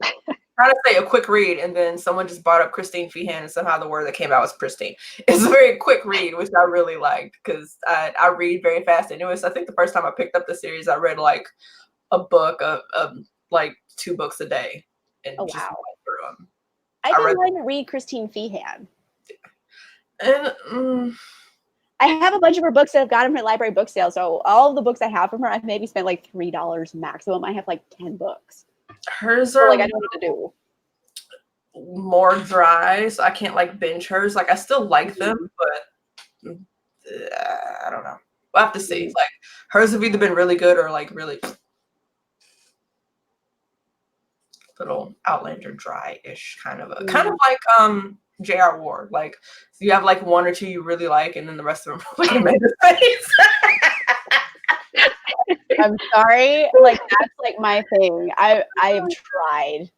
trying to say a quick read, and then someone just brought up Christine Feehan, and somehow the word that came out was pristine. It's a very quick read, which I really liked because I read very fast. And it was, I think the first time I picked up the series, I read like a book of like 2 books a day. And just went through them. I've been wanting to read Christine Feehan. And I have a bunch of her books that I've gotten from library book sale. So all of the books I have from her, I've maybe spent like $3 maximum. I have like 10 books. Hers are like I don't know what to do. More dry, so I can't like binge hers. Like I still like them, but I don't know. We'll have to see. Like hers have either been really good or like really little Outlander dry-ish kind of like J.R. Ward. Like so you have like 1 or 2 you really like, and then the rest of them are like made face. I'm sorry. Like that's like my thing. I have tried.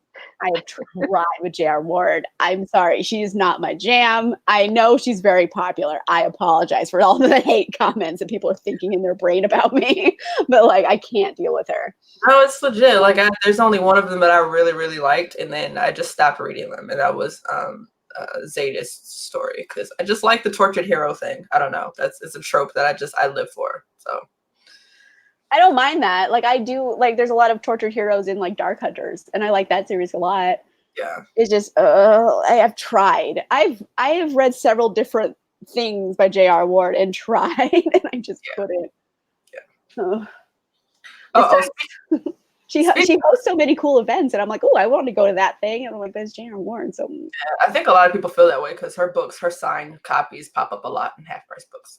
I have tried with J.R. Ward. I'm sorry. She's not my jam. I know she's very popular. I apologize for all the hate comments that people are thinking in their brain about me. But like I can't deal with her. No, it's legit. Like there's only one of them that I really, really liked, and then I just stopped reading them, and that was Zeta's story, because I just like the tortured hero thing. I don't know. It's a trope that I live for. So I don't mind that. Like I do, like there's a lot of tortured heroes in like Dark Hunters, and I like that series a lot. Yeah. It's just I have tried. I have read several different things by J.R. Ward and tried, and I just couldn't. Yeah. She hosts so many cool events, and I'm like, oh, I want to go to that thing, and I'm like, there's J.R. Ward. So yeah, I think a lot of people feel that way because her books, her signed copies pop up a lot in half-price books.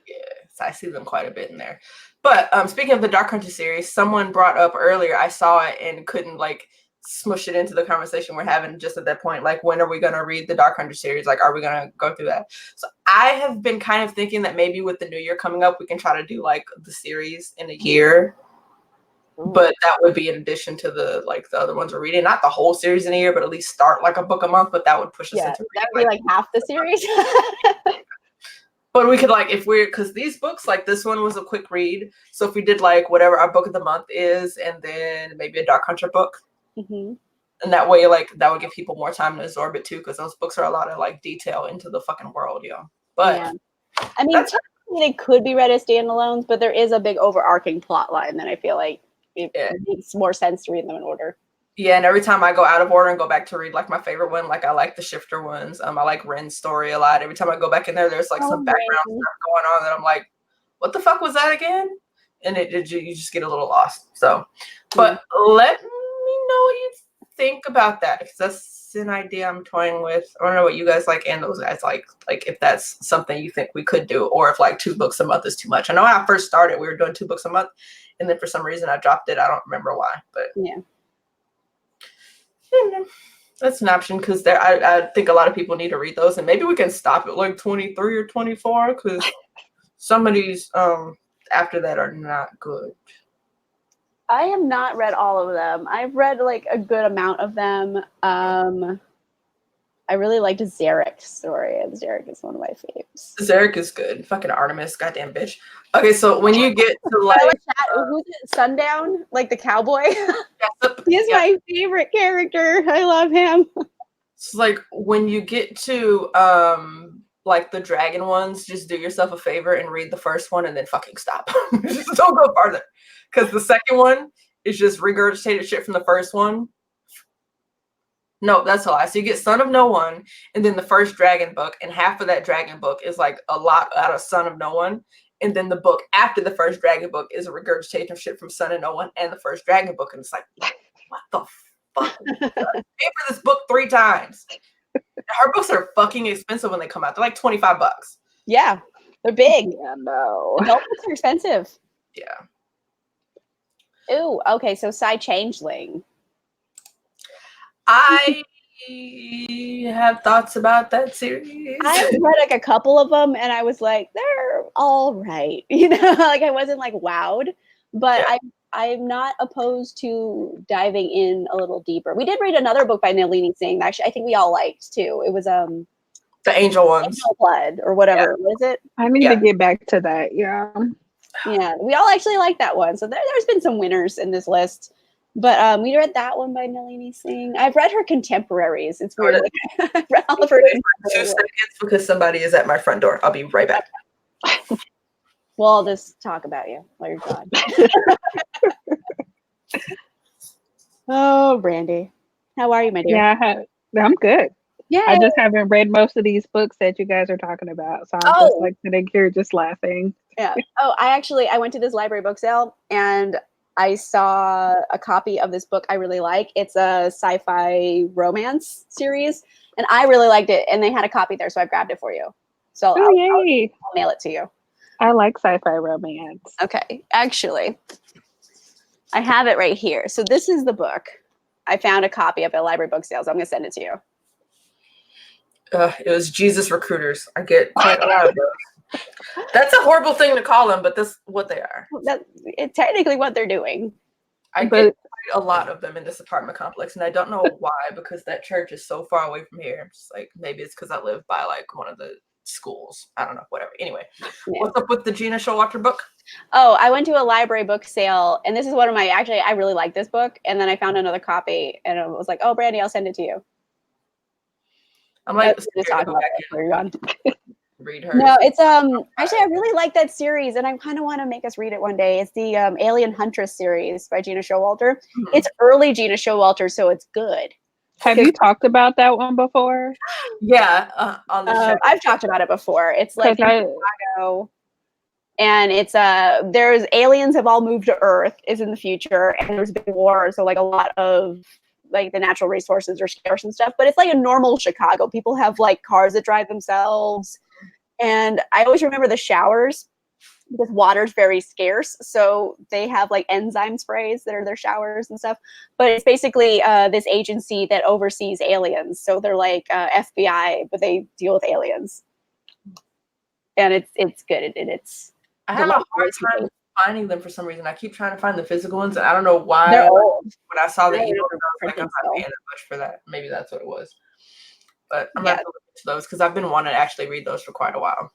Yes, I see them quite a bit in there. But speaking of the Dark Hunter series, someone brought up earlier, I saw it and couldn't like smush it into the conversation we're having just at that point. Like, when are we going to read the Dark Hunter series? Like, are we going to go through that? So I have been kind of thinking that maybe with the new year coming up, we can try to do like the series in a year. But that would be in addition to the other ones we're reading. Not the whole series in a year, but at least start like a book a month. But that would push us into that would be like half the series. But we could because these books, like this one was a quick read. So if we did like whatever our book of the month is, and then maybe a Dark Hunter book, And that way, like, that would give people more time to absorb it too, because those books are a lot of like detail into the fucking world, yo. But yeah. I mean, technically they could be read as standalones, but there is a big overarching plot line that I feel like it makes more sense to read them in order. Yeah, and every time I go out of order and go back to read like my favorite one, like I like the Shifter ones. I like Ren's story a lot. Every time I go back in there, there's like some background stuff going on that I'm like, what the fuck was that again? And you just get a little lost. So, but let me know what you think about that, because that's an idea I'm toying with. I don't know what you guys like and those guys like if that's something you think we could do, or if like 2 books a month is too much. I know when I first started, we were doing 2 books a month, and then for some reason I dropped it. I don't remember why, but yeah. That's an option, because I think a lot of people need to read those, and maybe we can stop at like 23 or 24, because some of these after that are not good. I have not read all of them. I've read like a good amount of them. I really liked Zarek's story, and Zarek is one of my faves. Zarek is good. Fucking Artemis, goddamn bitch. Okay, so when you get to like who's it? Sundown, like the cowboy. He's my favorite character. I love him. It's like when you get to like the dragon ones, just do yourself a favor and read the first one and then fucking stop. Just don't go farther, because the second one is just regurgitated shit from the first one. No, that's a lie. So you get Son of No One, and then the first dragon book, and half of that dragon book is like a lot out of Son of No One. And then the book after the first dragon book is a regurgitation of shit from Son of No One and the first dragon book. And it's like, what the fuck? I paid for this book 3 times. Her books are fucking expensive when they come out. They're like $25. Yeah, they're big. Yeah, no. Adult books are expensive. Yeah. Ooh, okay, so Changeling. I have thoughts about that series. I read like a couple of them, and I was like, they're all right. You know, like I wasn't like wowed, but I'm not opposed to diving in a little deeper. We did read another book by Nalini Singh that actually I think we all liked too. It was the Angel ones. Angel Blood or whatever. Yeah. What is it? I need to get back to that. Yeah. Yeah, we all actually like that one. So there's been some winners in this list. But we read that one by Nalini Singh. I've read her contemporaries. It's weird. I've read all of her 2 seconds, because somebody is at my front door. I'll be right back. Well, I'll just talk about you while you're gone. Oh, Brandy. How are you, my dear? Yeah, I'm good. Yeah. I just haven't read most of these books that you guys are talking about. So I'm just like sitting here just laughing. Yeah. Oh, I went to this library book sale, and I saw a copy of this book I really like. It's a sci-fi romance series, and I really liked it. And they had a copy there, so I grabbed it for you. So I'll mail it to you. I like sci-fi romance. Okay, actually, I have it right here. So this is the book. I found a copy of it at library book sales. I'm going to send it to you. It was Jesus Recruiters. I get quite a lot of those. That's a horrible thing to call them, but that's what they are. It's technically what they're doing. I get a lot of them in this apartment complex, and I don't know why, because that church is so far away from here. I'm just like, maybe it's because I live by like one of the schools. I don't know, whatever. Anyway, what's up with the Gina Showalter book? Oh, I went to a library book sale, and this is one of my, actually, I really like this book, and then I found another copy, and I was like, oh, Brandy, I'll send it to you. I'm like, just talking about it before you're gone. Read her. No, it's actually I really like that series, and I kind of want to make us read it one day. It's the Alien Huntress series by Gina Showalter. Mm-hmm. It's early Gina Showalter, so it's good. Have you talked about that one before? Yeah, on the show. I've talked about it before. It's like in Chicago, and it's there's aliens have all moved to Earth is in the future, and there's a big war, so like a lot of like the natural resources are scarce and stuff, but it's like a normal Chicago. People have like cars that drive themselves. And I always remember the showers because water's very scarce. So they have like enzyme sprays that are their showers and stuff. But it's basically this agency that oversees aliens. So they're like FBI, but they deal with aliens. And it's good. It's I have a hard time finding them for some reason. I keep trying to find the physical ones, and I don't know why. They're old. When I saw the ebook, I was like, I'm not paying that much for that. Maybe that's what it was. But I'm not going to look into those because I've been wanting to actually read those for quite a while.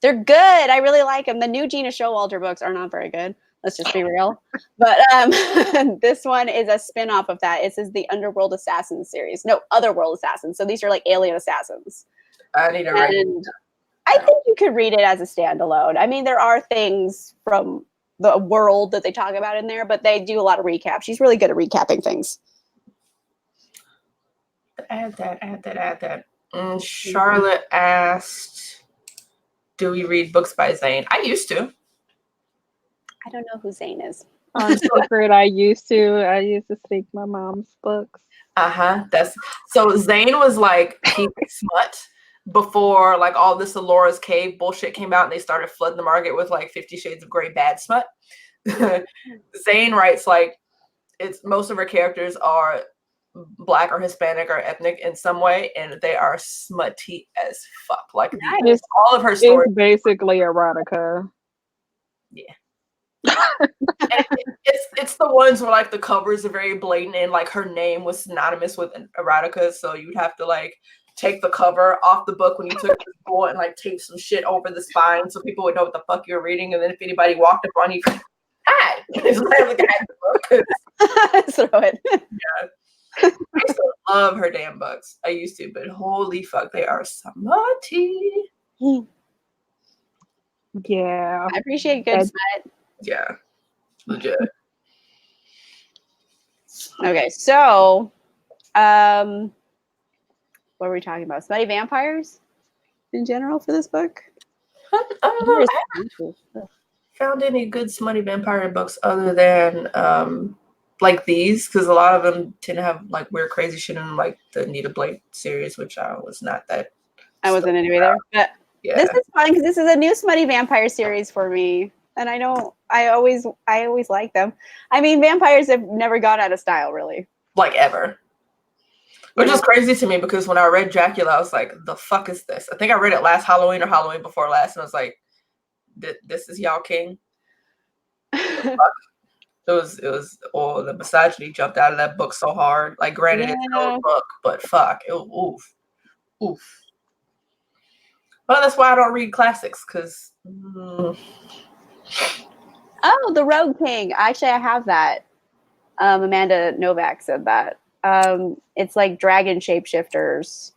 They're good. I really like them. The new Gina Showalter books are not very good. Let's just be real. But this one is a spin-off of that. It says the Underworld Assassins series. No, Otherworld Assassins. So these are like alien assassins. I need to write it. And I think you could read it as a standalone. I mean, there are things from the world that they talk about in there, but they do a lot of recaps. She's really good at recapping things. Add that. Charlotte asked, do we read books by Zane? I used to. I don't know who Zane is. On Secret, I used to sneak my mom's books. So Zane was like peak smut before like all this Alora's Cave bullshit came out and they started flooding the market with like 50 Shades of Grey bad smut. Zane writes like most of her characters are Black or Hispanic or ethnic in some way, and they are smutty as fuck. Like all of her stories, it's basically erotica. Yeah. it's the ones where like the covers are very blatant and like her name was synonymous with erotica, so you'd have to like take the cover off the book when you took it to school and like tape some shit over the spine so people would know what the fuck you're reading, and then if anybody walked up on you, hi, it's like the book. Throw it. Yeah. I used to love her damn books. I used to, but holy fuck, they are smutty. Yeah. I appreciate good smut. Yeah. Legit. Okay, so what were we talking about? Smutty vampires in general for this book? I don't know. I haven't found any good smutty vampire books other than like these, because a lot of them tend to have like weird crazy shit in them, like the Nita Blake series, which I was not that. I wasn't into either. But yeah. This is fun because this is a new smutty vampire series for me. And I know I always like them. I mean, vampires have never gone out of style, really. Like ever. Which is crazy to me because when I read Dracula, I was like, the fuck is this? I think I read it last Halloween or Halloween before last, and I was like, this is y'all king? It was the misogyny jumped out of that book so hard. Like, granted, it's an old book, but fuck, oof. Well, that's why I don't read classics, because Oh, the Rogue King. Actually, I have that. Amanda Novak said that. It's like dragon shapeshifters.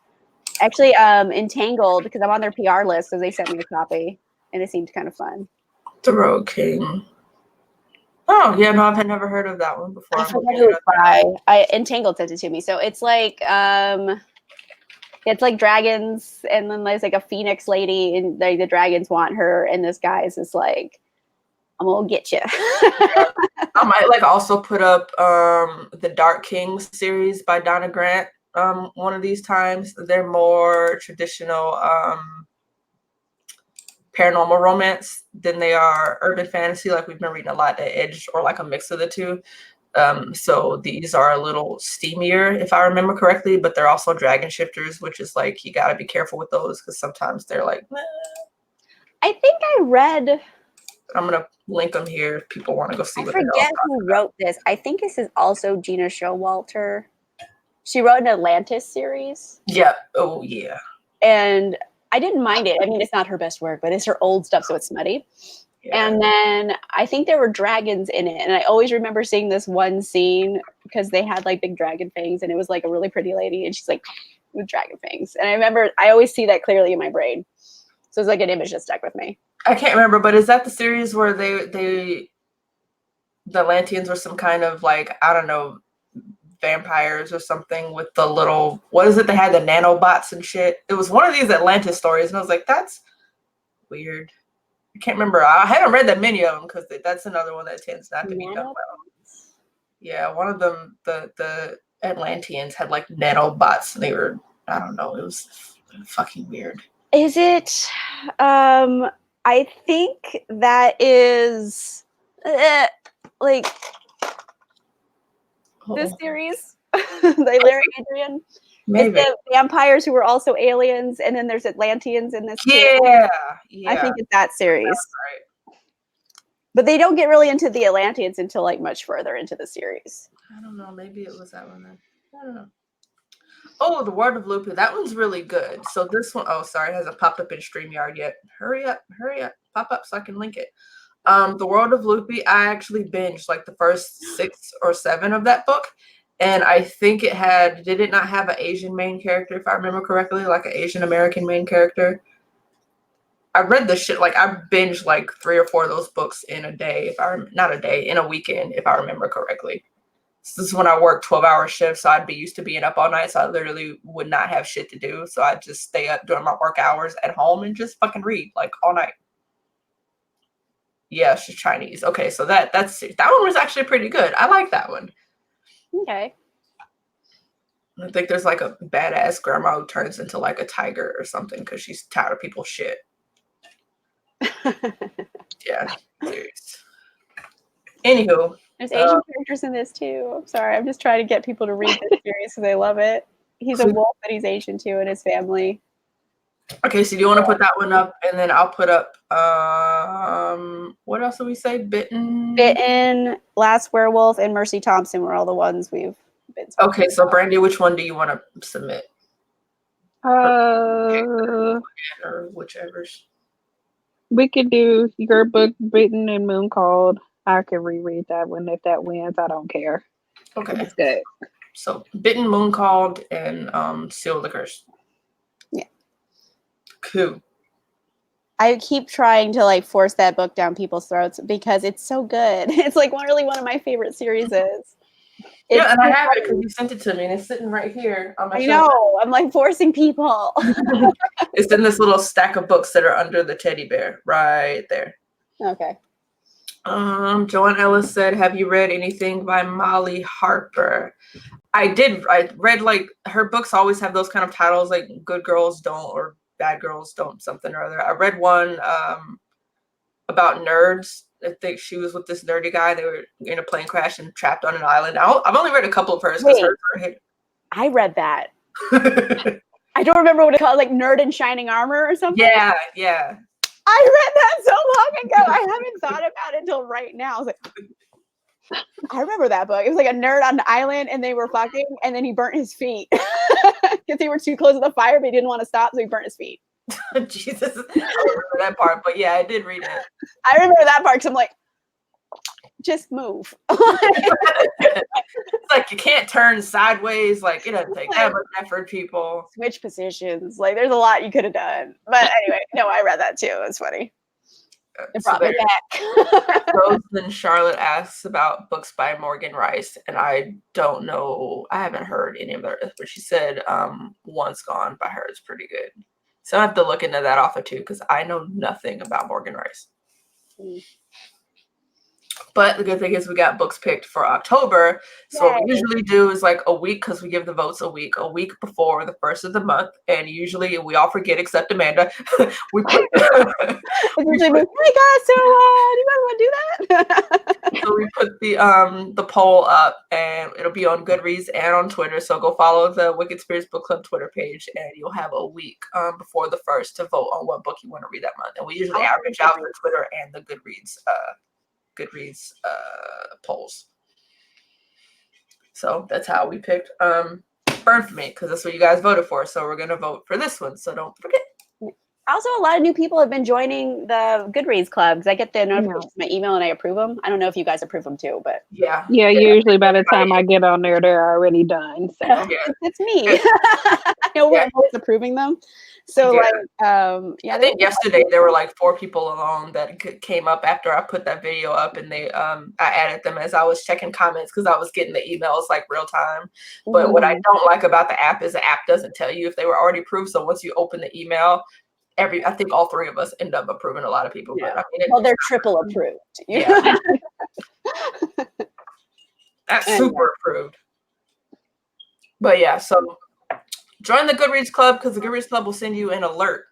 Actually, Entangled, because I'm on their PR list because they sent me a copy, and it seemed kind of fun. The Rogue King. Oh, yeah, no, I've never heard of that one before. I forgot who it's by. Entangled sent it to me. So it's like dragons, and then there's like a phoenix lady, and the dragons want her, and this guy is just like, I'm gonna get you. I might like also put up the Dark Kings series by Donna Grant one of these times. They're more traditional paranormal romance than they are urban fantasy. Like we've been reading a lot at Edge, or like a mix of the two. So these are a little steamier, if I remember correctly, but they're also dragon shifters, which is like you got to be careful with those because sometimes they're like. I think I read. I'm gonna link them here if people want to go see. I forget who wrote this. I think this is also Gina Showalter. She wrote an Atlantis series. Yep. Oh yeah. And I didn't mind it. I mean, it's not her best work, but it's her old stuff, so it's smutty. Yeah. And then I think there were dragons in it. And I always remember seeing this one scene because they had like big dragon fangs, and it was like a really pretty lady, and she's like with dragon fangs. And I remember I always see that clearly in my brain. So it's like an image that stuck with me. I can't remember, but is that the series where the Atlanteans were some kind of like, I don't know, vampires or something with the little, what is it? They had the nanobots and shit. It was one of these Atlantis stories, and I was like, that's weird. I can't remember. I haven't read that many of them because that's another one that tends not to be done well. Yeah, one of them, the Atlanteans had like nanobots, and they were, I don't know, it was fucking weird. Is it? I think that is like this series. The Larry Adrian. Maybe. It's the vampires who were also aliens, and then there's Atlanteans in this. Yeah. I think it's that series. That's right. But they don't get really into the Atlanteans until like much further into the series. I don't know. Maybe it was that one then. I don't know. Oh, The Word of Lupin. That one's really good. So this one, oh, sorry, it hasn't popped up in StreamYard yet. Hurry up. Pop up so I can link it. The World of Loopy, I actually binged like the first 6 or 7 of that book. And I think did it not have an Asian main character, if I remember correctly, like an Asian American main character? I read the shit, like I binged like 3 or 4 of those books in a day, in a weekend, if I remember correctly. This is when I worked 12-hour shifts, so I'd be used to being up all night, so I literally would not have shit to do. So I'd just stay up during my work hours at home and just fucking read like all night. Yeah, she's Chinese. Okay, so that one was actually pretty good. I like that one. Okay. I think there's like a badass grandma who turns into like a tiger or something because she's tired of people's shit. Yeah, serious. Anywho. There's Asian characters in this too. I'm sorry. I'm just trying to get people to read this series because they love it. He's a wolf, but he's Asian too, and his family. Okay, so do you want to put that one up, and then I'll put up what else did we say? Bitten, Last Werewolf, and Mercy Thompson were all the ones we've been talking Okay, so Brandy, which one do you want to submit? Or whichever's. We could do your book, Bitten and Moon Called. I could reread that one if that wins. I don't care. Okay. It's good. So Bitten, Moon Called, and Seal the Curse. Yeah. Cool. I keep trying to like force that book down people's throats because it's so good. It's like really one of my favorite series. Yeah, and I have it because you sent it to me, and it's sitting right here on my I shelf. know. I'm like forcing people. It's in this little stack of books that are under the teddy bear right there. Okay. Joanne Ellis said, have you read anything by Molly Harper? I did. I read like her books always have those kind of titles like Good Girls Don't or Bad Girls Don't something or other. I read one about nerds. I think she was with this nerdy guy. They were in a plane crash and trapped on an island. I've only read a couple of hers because hers are hit. I read that. I don't remember what it called, like Nerd in Shining Armor or something. Yeah, yeah. I read that so long ago. I haven't thought about it until right now. I was like, I remember that book. It was like a nerd on an island and they were fucking, and then he burnt his feet because they were too close to the fire, but he didn't want to stop, so he burnt his feet. Jesus, I remember that part, but yeah, I did read it. I remember that part because I'm like, just move. It's like you can't turn sideways. Like it doesn't take that much effort, people. Switch positions. Like there's a lot you could have done. But anyway, no, I read that too. It's funny. It brought me back. Rosen Charlotte asks about books by Morgan Rice, and I don't know. I haven't heard any of theirs, but she said Once Gone by her is pretty good. So I have to look into that author too, because I know nothing about Morgan Rice. But the good thing is we got books picked for October. So what we usually do is like a week, because we give the votes a week before the first of the month. And usually we all forget except Amanda. We put hey guys, so do you guys want to do that? So we put the poll up, and it'll be on Goodreads and on Twitter. So go follow the Wicked Spirits Book Club Twitter page, and you'll have a week before the first to vote on what book you want to read that month. And we usually average out the Twitter and the Goodreads polls. So that's how we picked Burn For Me, because that's what you guys voted for. So we're gonna vote for this one. So don't forget. Also, a lot of new people have been joining the Goodreads club because I get the notifications in my email and I approve them. I don't know if you guys approve them too, but yeah. Usually by the time I get on there, they're already done. So it's me. I know we're always approving them. So I think yesterday there were like 4 people alone that came up after I put that video up, and they I added them as I was checking comments because I was getting the emails like real time. But what I don't like about the app is the app doesn't tell you if they were already approved. So once you open the email, I think all 3 of us end up approving a lot of people. Yeah. But I mean, they're triple approved. Yeah. That's super approved. But yeah, so join the Goodreads Club, because the Goodreads Club will send you an alert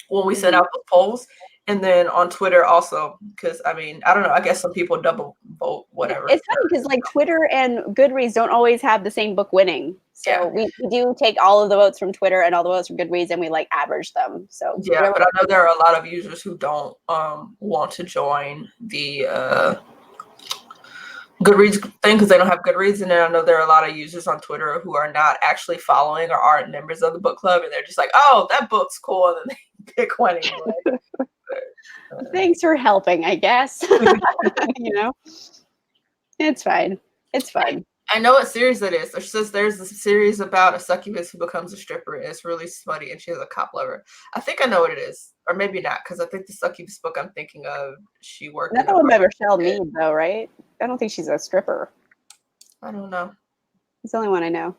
when we send out the polls. And then on Twitter also, because I mean, I don't know, I guess some people double vote, whatever. It's funny because like Twitter and Goodreads don't always have the same book winning. So we do take all of the votes from Twitter and all the votes from Goodreads and we like average them. So yeah, but I know there are a lot of users who don't want to join the Goodreads thing because they don't have Goodreads, and then I know there are a lot of users on Twitter who are not actually following or aren't members of the book club, and they're just like, "Oh, that book's cool," and then they pick one anyway. Thanks for helping, I guess. You know, it's fine. It's fun. I know what series it is. It says there's a series about a succubus who becomes a stripper. And it's really funny, and she has a cop lover. I think I know what it is, or maybe not, because I think the succubus book I'm thinking of, she worked. That's one by Michelle Mead, though, right? I don't think she's a stripper. I don't know. It's the only one I know.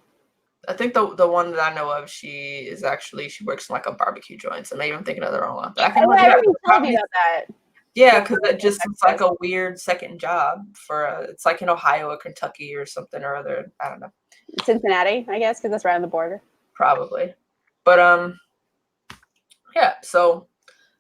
I think the one that I know of, she works in like a barbecue joint. So maybe I'm thinking of the wrong one. But I can look it up. You told me about that. Yeah, because it just looks like a weird second job for it's like in Ohio or Kentucky or something or other. I don't know. Cincinnati, I guess, because that's right on the border. Probably. But yeah, so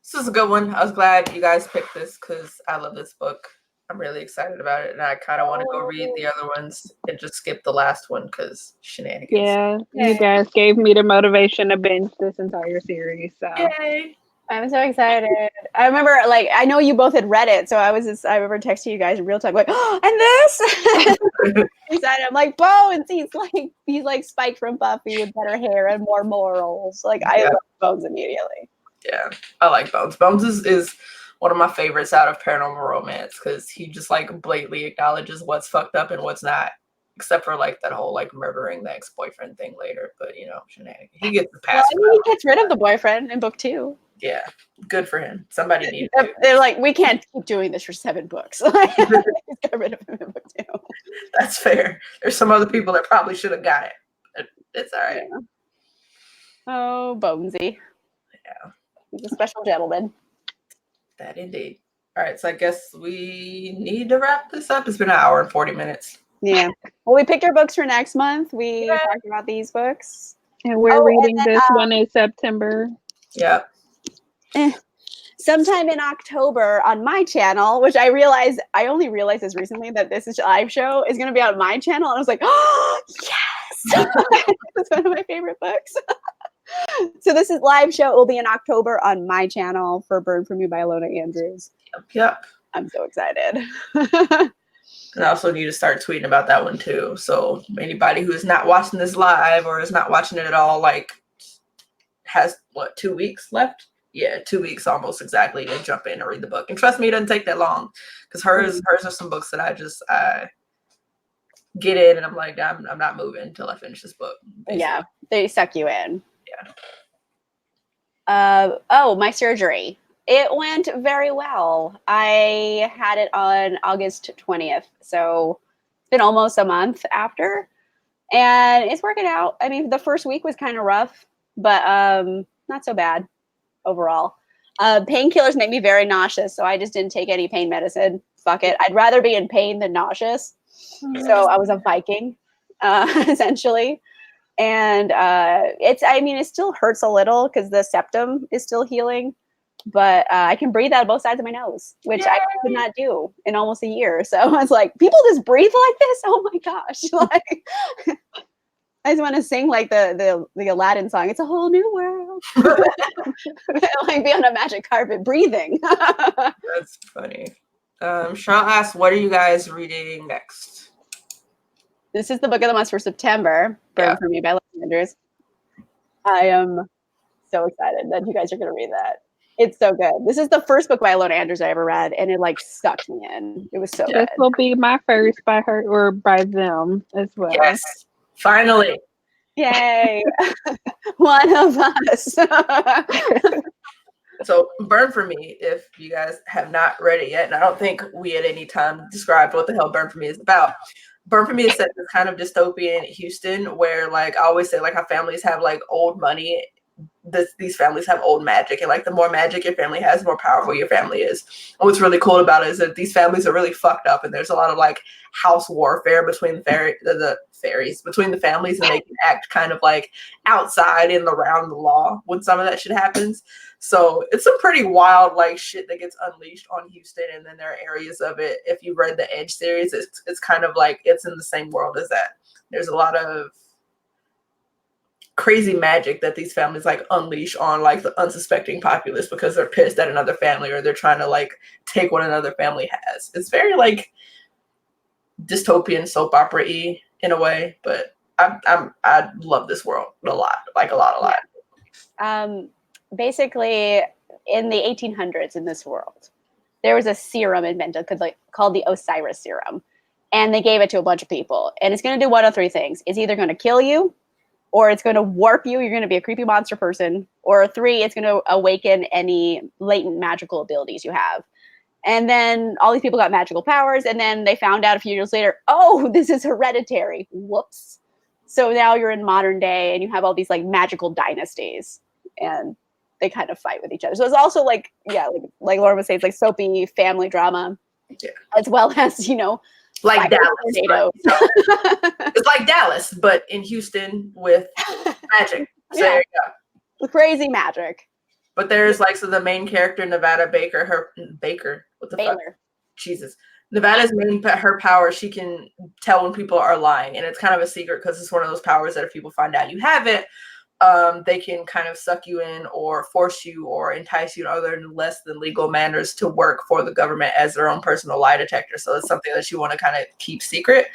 this is a good one. I was glad you guys picked this because I love this book. I'm really excited about it, and I kind of want to go read the other ones and just skip the last one because shenanigans. Yeah, you guys gave me the motivation to binge this entire series. So. Yay! I'm so excited. I remember, like, I know you both had read it, so I remember texting you guys in real time, like, oh, and this. Excited. I'm like, Bones. He's like Spike from Buffy with better hair and more morals. Like, I love Bones immediately. Yeah, I like Bones. Bones is one of my favorites out of paranormal romance because he just like blatantly acknowledges what's fucked up and what's not, except for like that whole like murdering the ex-boyfriend thing later. But you know, shenanigans. He gets the pass. Well, he gets rid of the boyfriend in book 2. Yeah, good for him. Somebody needed to. They're like, we can't keep doing this for 7 books. Get rid of him in book 2. That's fair. There's some other people that probably should have got it. It's all right. Yeah. Oh, Bonesy. Yeah. He's a special gentleman. That indeed. All right, so I guess we need to wrap this up. It's been an hour and 40 minutes. Yeah. Well, we picked our books for next month. We talked about these books. And we're reading this one in September. Yep. Sometime in October on my channel, which I only realized this recently that this is live show is going to be on my channel. And I was like, oh, yes. It's one of my favorite books. So this is live show. It will be in October on my channel for Burn From You by Ilona Andrews. Yep. I'm so excited. And I also need to start tweeting about that one too. So anybody who is not watching this live or is not watching it at all, like has 2 weeks left? Yeah, 2 weeks almost exactly to jump in and read the book. And trust me, it doesn't take that long because hers are some books that I get in and I'm like, I'm not moving until I finish this book. Basically. Yeah, they suck you in. Yeah. My surgery. It went very well. I had it on August 20th. So it's been almost a month after. And it's working out. I mean, the first week was kind of rough, but not so bad overall. Painkillers make me very nauseous, so I just didn't take any pain medicine. Fuck it. I'd rather be in pain than nauseous. So I was a Viking, essentially. And it still hurts a little because the septum is still healing, but I can breathe out both sides of my nose, which I could not do in almost a year. So I was like, people just breathe like this? Oh my gosh. Like, I just want to sing like the Aladdin song. It's a whole new world. Like be on a magic carpet breathing. That's funny. Cheryl asks, what are you guys reading next? This is the book of the month for September. Burn For Me by Ilona Andrews. I am so excited that you guys are going to read that. It's so good. This is the first book by Ilona Andrews I ever read, and it like sucked me in. It was so good. This will be my first by her or by them as well. Yes, finally. Yay. One of us. So Burn For Me, if you guys have not read it yet, and I don't think we at any time described what the hell Burn For Me is about. Burn For Me is set in this kind of dystopian Houston where, like, I always say, like, how families have, like, old money. These families have old magic. And, like, the more magic your family has, the more powerful your family is. And what's really cool about it is that these families are really fucked up. And there's a lot of, like, house warfare between the fairies, between the families. And they can act kind of, like, outside and around the law when some of that shit happens. So it's some pretty wild like shit that gets unleashed on Houston, and then there are areas of it. If you read the Edge series, it's kind of like it's in the same world as that. There's a lot of crazy magic that these families like unleash on like the unsuspecting populace because they're pissed at another family or they're trying to like take what another family has. It's very like dystopian soap opera-y in a way, but I love this world a lot. Basically, in the 1800s in this world, there was a serum invented called the Osiris serum. And they gave it to a bunch of people. And it's going to do one of three things. It's either going to kill you, or it's going to warp you. You're going to be a creepy monster person. Or 3, it's going to awaken any latent magical abilities you have. And then all these people got magical powers. And then they found out a few years later, oh, this is hereditary. Whoops. So now you're in modern day and you have all these like magical dynasties. And they kind of fight with each other. So it's also like Laura was saying, it's like soapy family drama. Yeah. As well as, like Dallas. It's like Dallas, but in Houston with magic. So there you go. Crazy magic. But there's like, so the main character, Nevada Baker, what the fuck? Jesus. Nevada's her power, she can tell when people are lying. And it's kind of a secret because it's one of those powers that if people find out you have it, they can kind of suck you in or force you or entice you in other less than legal manners to work for the government as their own personal lie detector. So it's something that you want to kind of keep secret.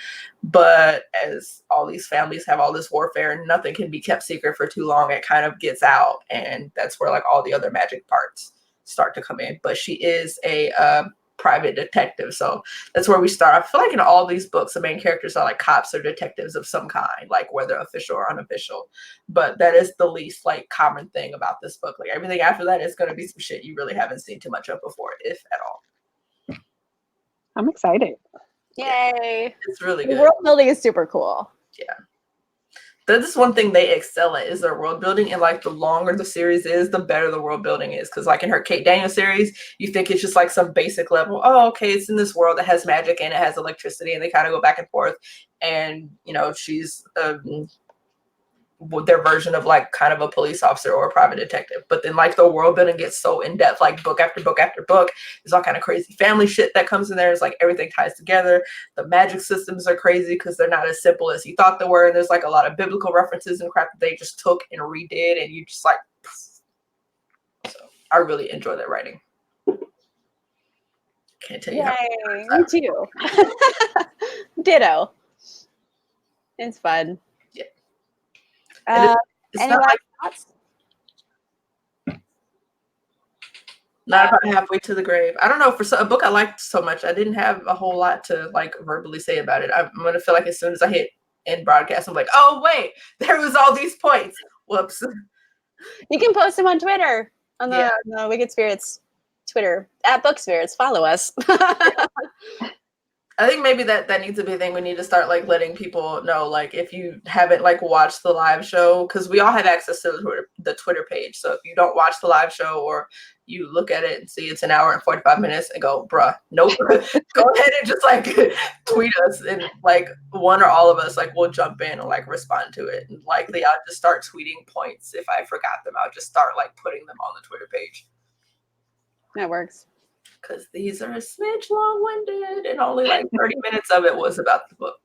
But as all these families have all this warfare, nothing can be kept secret for too long. It kind of gets out. And that's where like all the other magic parts start to come in. But she is a private detective, so that's where we start. I feel like in all these books the main characters are like cops or detectives of some kind, like whether official or unofficial, but that is the least like common thing about this book. Like everything after that is going to be some shit you really haven't seen too much of before, if at all. I'm excited. Yay. It's really good. The world building is super cool. Yeah, that is one thing they excel at, is their world building. And like the longer the series is, the better the world building is. Because like in her Kate Daniels series, you think it's just like some basic level. Oh, okay, it's in this world that has magic and it has electricity, and they kind of go back and forth. And she's their version of like kind of a police officer or a private detective. But then like the world building gets so in depth, like book after book after book. There's all kind of crazy family shit that comes in there. It's like everything ties together. The magic systems are crazy because they're not as simple as you thought they were. And there's like a lot of biblical references and crap that they just took and redid, and you just like, so I really enjoy that writing. Can't tell you how me too. Ditto. It's fun. Yeah. It's not like thoughts? Not about halfway to the grave. I don't know, for a book I liked so much, I didn't have a whole lot to like verbally say about it. I'm gonna feel like as soon as I hit end broadcast, I'm like, oh wait, there was all these points. Whoops. You can post them on Twitter, on the Wicked Spirits Twitter at Book Spirits. Follow us. I think maybe that needs to be a thing. We need to start like letting people know, like if you haven't like watched the live show, because we all have access to the Twitter page. So if you don't watch the live show, or you look at it and see it's an hour and 45 minutes and go, bruh, nope, go ahead and just like tweet us, and like one or all of us like will jump in and like respond to it. And likely I'll just start tweeting points. If I forgot them, I'll just start like putting them on the Twitter page. That works. Because these are a smidge long-winded, and only like 30 minutes of it was about the book.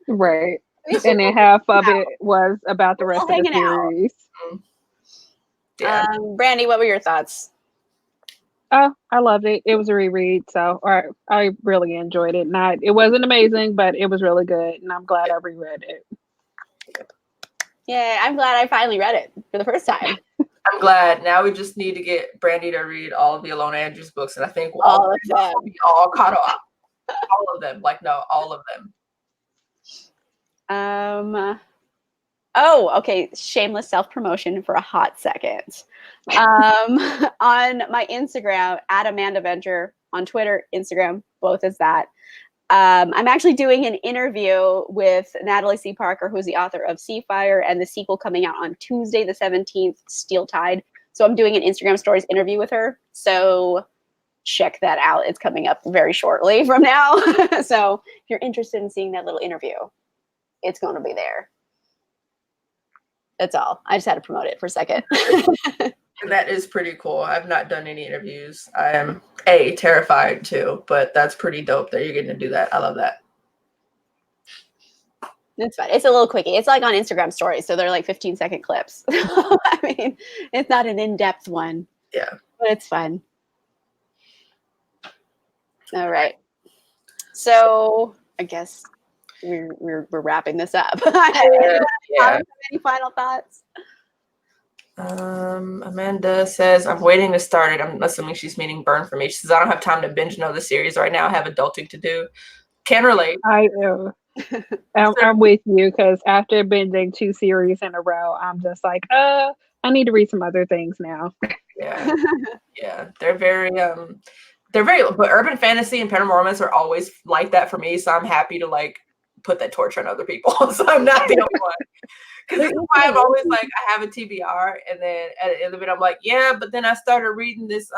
Right. And then half of it was about the rest of the series. Yeah. Brandy, what were your thoughts? Oh, I loved it. It was a reread, so I really enjoyed it. It wasn't amazing, but it was really good, and I'm glad I reread it. Yeah, I'm glad I finally read it for the first time. I'm glad. Now we just need to get Brandy to read all of the Ilona Andrews books, and I think all of them will be all caught up. All of them. Like, no, all of them. Oh, okay. Shameless self-promotion for a hot second. On my Instagram, @AmandaVenture, on Twitter, Instagram, both as that. I'm actually doing an interview with Natalie C. Parker, who's the author of Seafire, and the sequel coming out on Tuesday, the 17th, Steel Tide. So I'm doing an Instagram Stories interview with her. So check that out. It's coming up very shortly from now. So if you're interested in seeing that little interview, it's going to be there. That's all. I just had to promote it for a second. That is pretty cool. I've not done any interviews. I am terrified too, but that's pretty dope that you're getting to do that. I love that. It's fun. It's a little quickie. It's like on Instagram Stories, so they're like 15-second clips. I mean, it's not an in-depth one. Yeah, but it's fun. All right. So I guess we're wrapping this up. Yeah. Any final thoughts? Amanda says, I'm waiting to start it. I'm assuming she's meaning Burn for me. She says, I don't have time to binge another series right now. I have adulting to do. Can relate. I am. I'm with you because after binging 2 series in a row, I'm just like, I need to read some other things now. Yeah. Yeah. They're very, but urban fantasy and paranormal romance are always like that for me. So I'm happy to like put that torture on other people. So I'm not the only one. Because this is why I'm always like, I have a TBR, and then at the end of it, I'm like, yeah, but then I started reading this,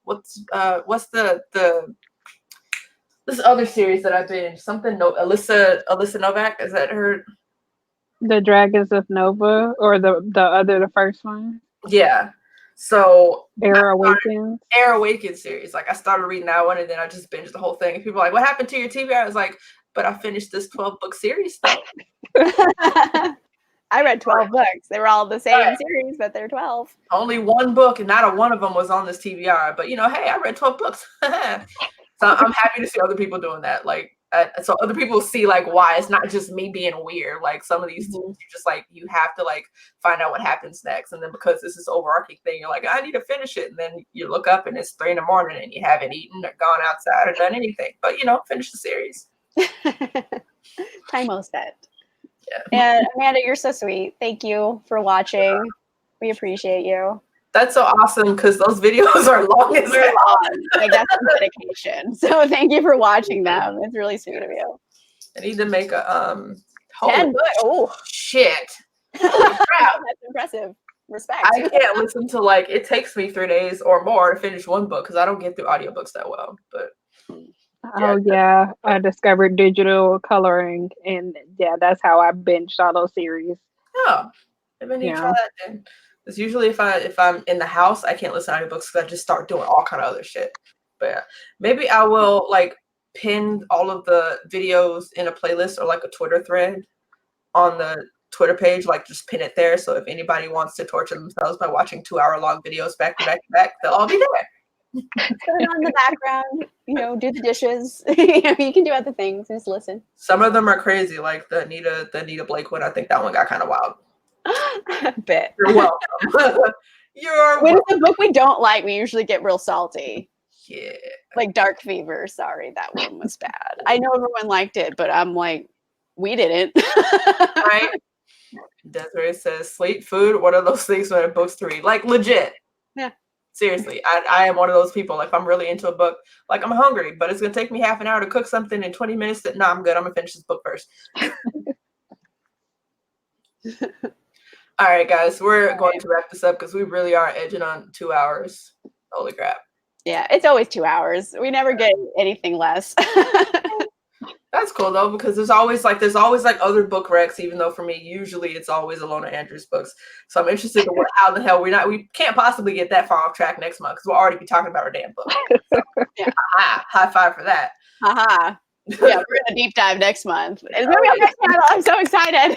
what's the this other series that I've been something Alyssa Novak, is that her? The Dragons of Nova, or the first one? Yeah. So Air Awakens. Air Awakens series. Like I started reading that one and then I just binged the whole thing. And people are like, what happened to your TBR? I was like, but I finished this 12-book series though. I read 12 books. They were all the same series, but they're 12. Only one book, and not a one of them was on this TBR. But hey, I read 12 books. So I'm happy to see other people doing that. Like, so other people see like why it's not just me being weird. Like some of these things, you just like you have to like find out what happens next, and then because this is overarching thing, you're like, I need to finish it, and then you look up and it's 3 a.m. and you haven't eaten or gone outside or done anything. But finish the series. Time well spent. Yeah. And Amanda, you're so sweet. Thank you for watching. We appreciate you. That's so awesome because those videos are long as hell. Like that's some dedication. So thank you for watching them. It's really sweet of you. I need to make a 10 books. Oh shit. That's impressive. Respect. I can't listen to it takes me 3 days or more to finish one book because I don't get through audiobooks that well. But I discovered digital coloring, and that's how I binged all those series. Oh, maybe I need to try that then. Because usually if I'm in the house, I can't listen to audiobooks because I just start doing all kind of other shit. But yeah, maybe I will pin all of the videos in a playlist or a Twitter thread on the Twitter page, just pin it there. So if anybody wants to torture themselves by watching 2-hour-long videos back to back to back, they'll all be there. Turn on the background, do the dishes. You can do other things. Just listen. Some of them are crazy, like the Anita Blake one. I think that one got kind of wild. Bit. You're welcome. When it's a book we don't like, we usually get real salty. Yeah. Like Dark Fever. Sorry, that one was bad. I know everyone liked it, but I'm like, we didn't. Right? Desiree says, sleep, food, what are those things when I have books to read? Legit. Yeah. Seriously, I am one of those people. If I'm really into a book, I'm hungry, but it's gonna take me half an hour to cook something in 20 minutes. No, I'm good. I'm gonna finish this book first. All right, guys, we're going to wrap this up because we really are edging on 2 hours. Holy crap. Yeah, it's always 2 hours. We never get anything less. That's cool though, because there's always other book recs, even though for me usually it's always Ilona Andrews books. So I'm interested in how the hell we can't possibly get that far off track next month because we'll already be talking about our damn book. So, yeah, high five for that. Haha. Yeah, we're gonna deep dive next month. It's gonna be on next channel. I'm so excited.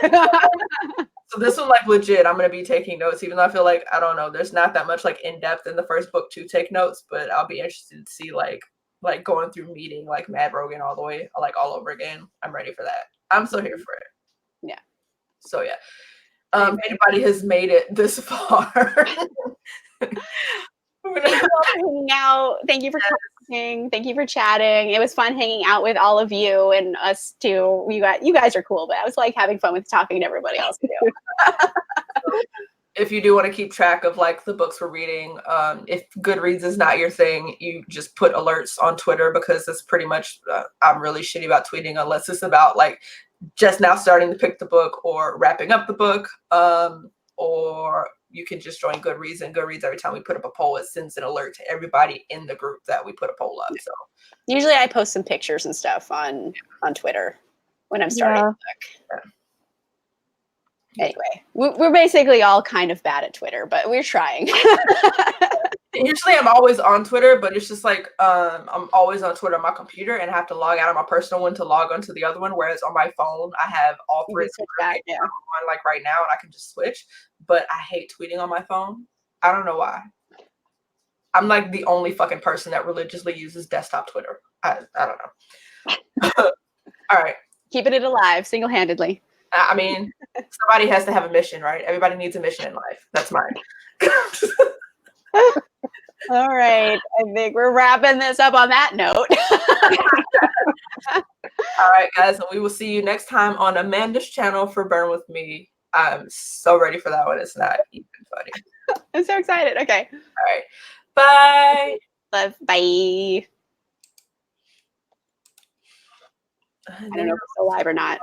So this one, legit, I'm gonna be taking notes, even though I feel like I don't know, there's not that much in depth in the first book to take notes, but I'll be interested to see going through meeting Mad Rogan all the way, all over again. I'm ready for that. I'm so here for it. Yeah. So yeah. If anybody has made it this far. Thank you all for hanging out. Thank you for talking. Thank you for chatting. It was fun hanging out with all of you and us too. You guys are cool, but I was having fun with talking to everybody else too. If you do want to keep track of the books we're reading, if Goodreads is not your thing, you just put alerts on Twitter because it's pretty much I'm really shitty about tweeting unless it's about just now starting to pick the book or wrapping up the book, or you can just join Goodreads, and Goodreads, every time we put up a poll, it sends an alert to everybody in the group that we put a poll up. So usually I post some pictures and stuff on Twitter when I'm starting the book. Yeah. Anyway, we're basically all kind of bad at Twitter, but we're trying. Usually I'm always on Twitter, but it's just I'm always on Twitter on my computer and I have to log out of my personal one to log onto the other one. Whereas on my phone, I have all three on right now and I can just switch. But I hate tweeting on my phone. I don't know why. I'm the only fucking person that religiously uses desktop Twitter. I don't know. All right. Keeping it alive single-handedly. I mean, somebody has to have a mission, right? Everybody needs a mission in life. That's mine. All right. I think we're wrapping this up on that note. All right, guys. And we will see you next time on Amanda's channel for Burn With Me. I'm so ready for that one. It's not even funny. I'm so excited. Okay. All right. Bye. Love. Bye. I don't know if it's still live or not.